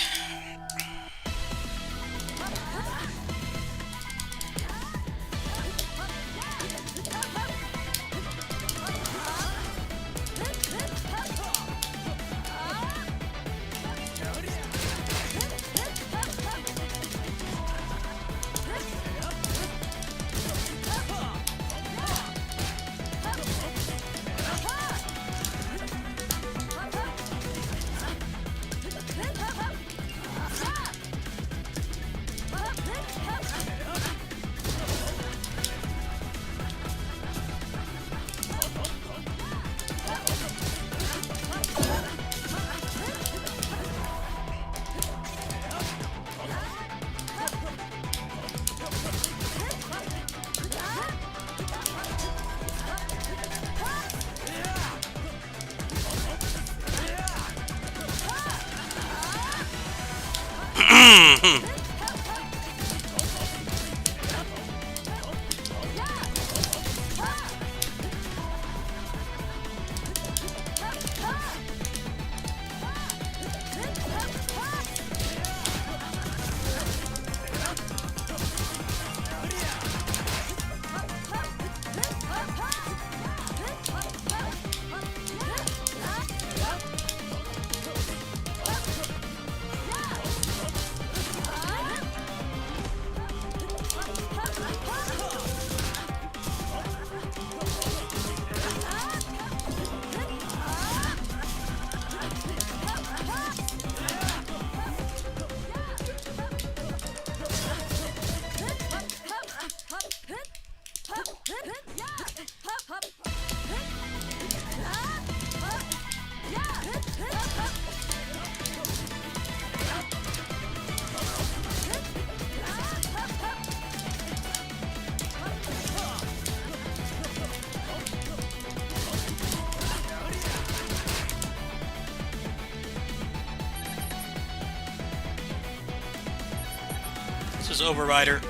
[SPEAKER 2] This is Overrider.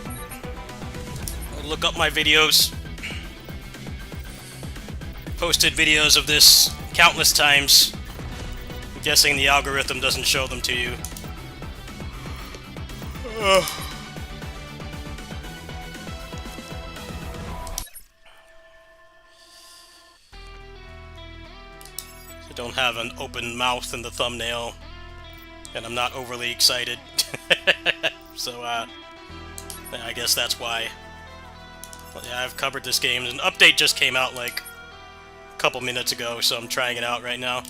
[SPEAKER 2] I'll look up my videos. Posted videos of this countless times. I'm guessing the algorithm doesn't show them to you. I don't have an open mouth in the thumbnail, and I'm not overly excited. So, I guess that's why. But yeah, I've covered this game. An update just came out like a couple minutes ago, so I'm trying it out right now.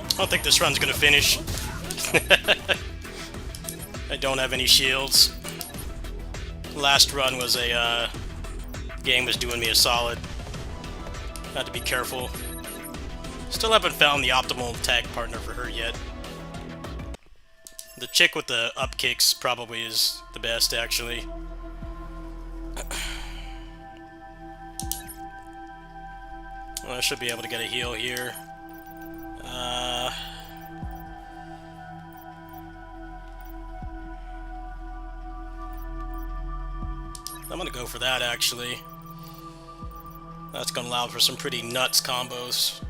[SPEAKER 2] I don't think this run's gonna finish. I don't have any shields. Last run was a, game was doing me a solid. Had to be careful. Still haven't found the optimal tag partner for her yet. The chick with the up kicks probably is the best, actually. I should be able to get a heal here. I'm gonna go for that, actually. That's gonna allow for some pretty nuts combos.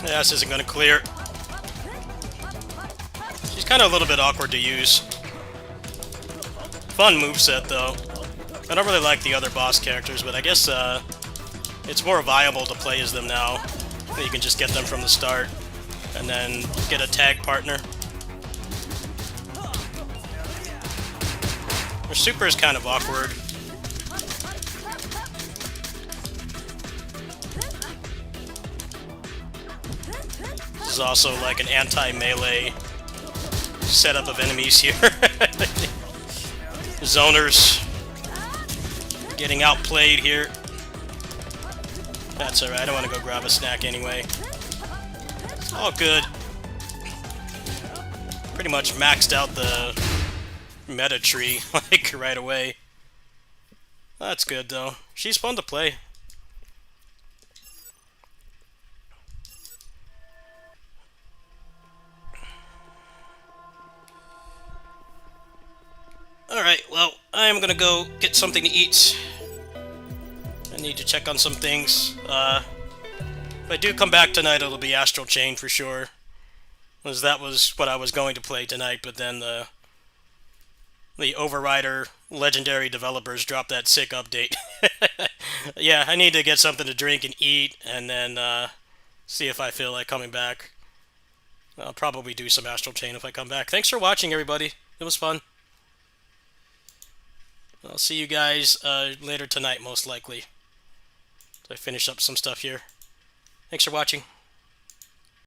[SPEAKER 2] Yeah, this isn't going to clear. She's kind of a little bit awkward to use. Fun moveset, though. I don't really like the other boss characters, but I guess it's more viable to play as them now. You can just get them from the start, and then get a tag partner. Her super is kind of awkward. is also like an anti-melee setup of enemies here. Zoners getting outplayed here. That's alright, I don't want to go grab a snack anyway. It's all good. Pretty much maxed out the meta tree, like, right away. That's good, though. She's fun to play. Alright, well, I'm gonna go get something to eat. I need to check on some things. If I do come back tonight, it'll be Astral Chain for sure. Because that was what I was going to play tonight, but then the Overrider Legendary developers dropped that sick update. Yeah, I need to get something to drink and eat, and then see if I feel like coming back. I'll probably do some Astral Chain if I come back. Thanks for watching, everybody. It was fun. I'll see you guys later tonight, most likely. So I finish up some stuff here. Thanks for watching.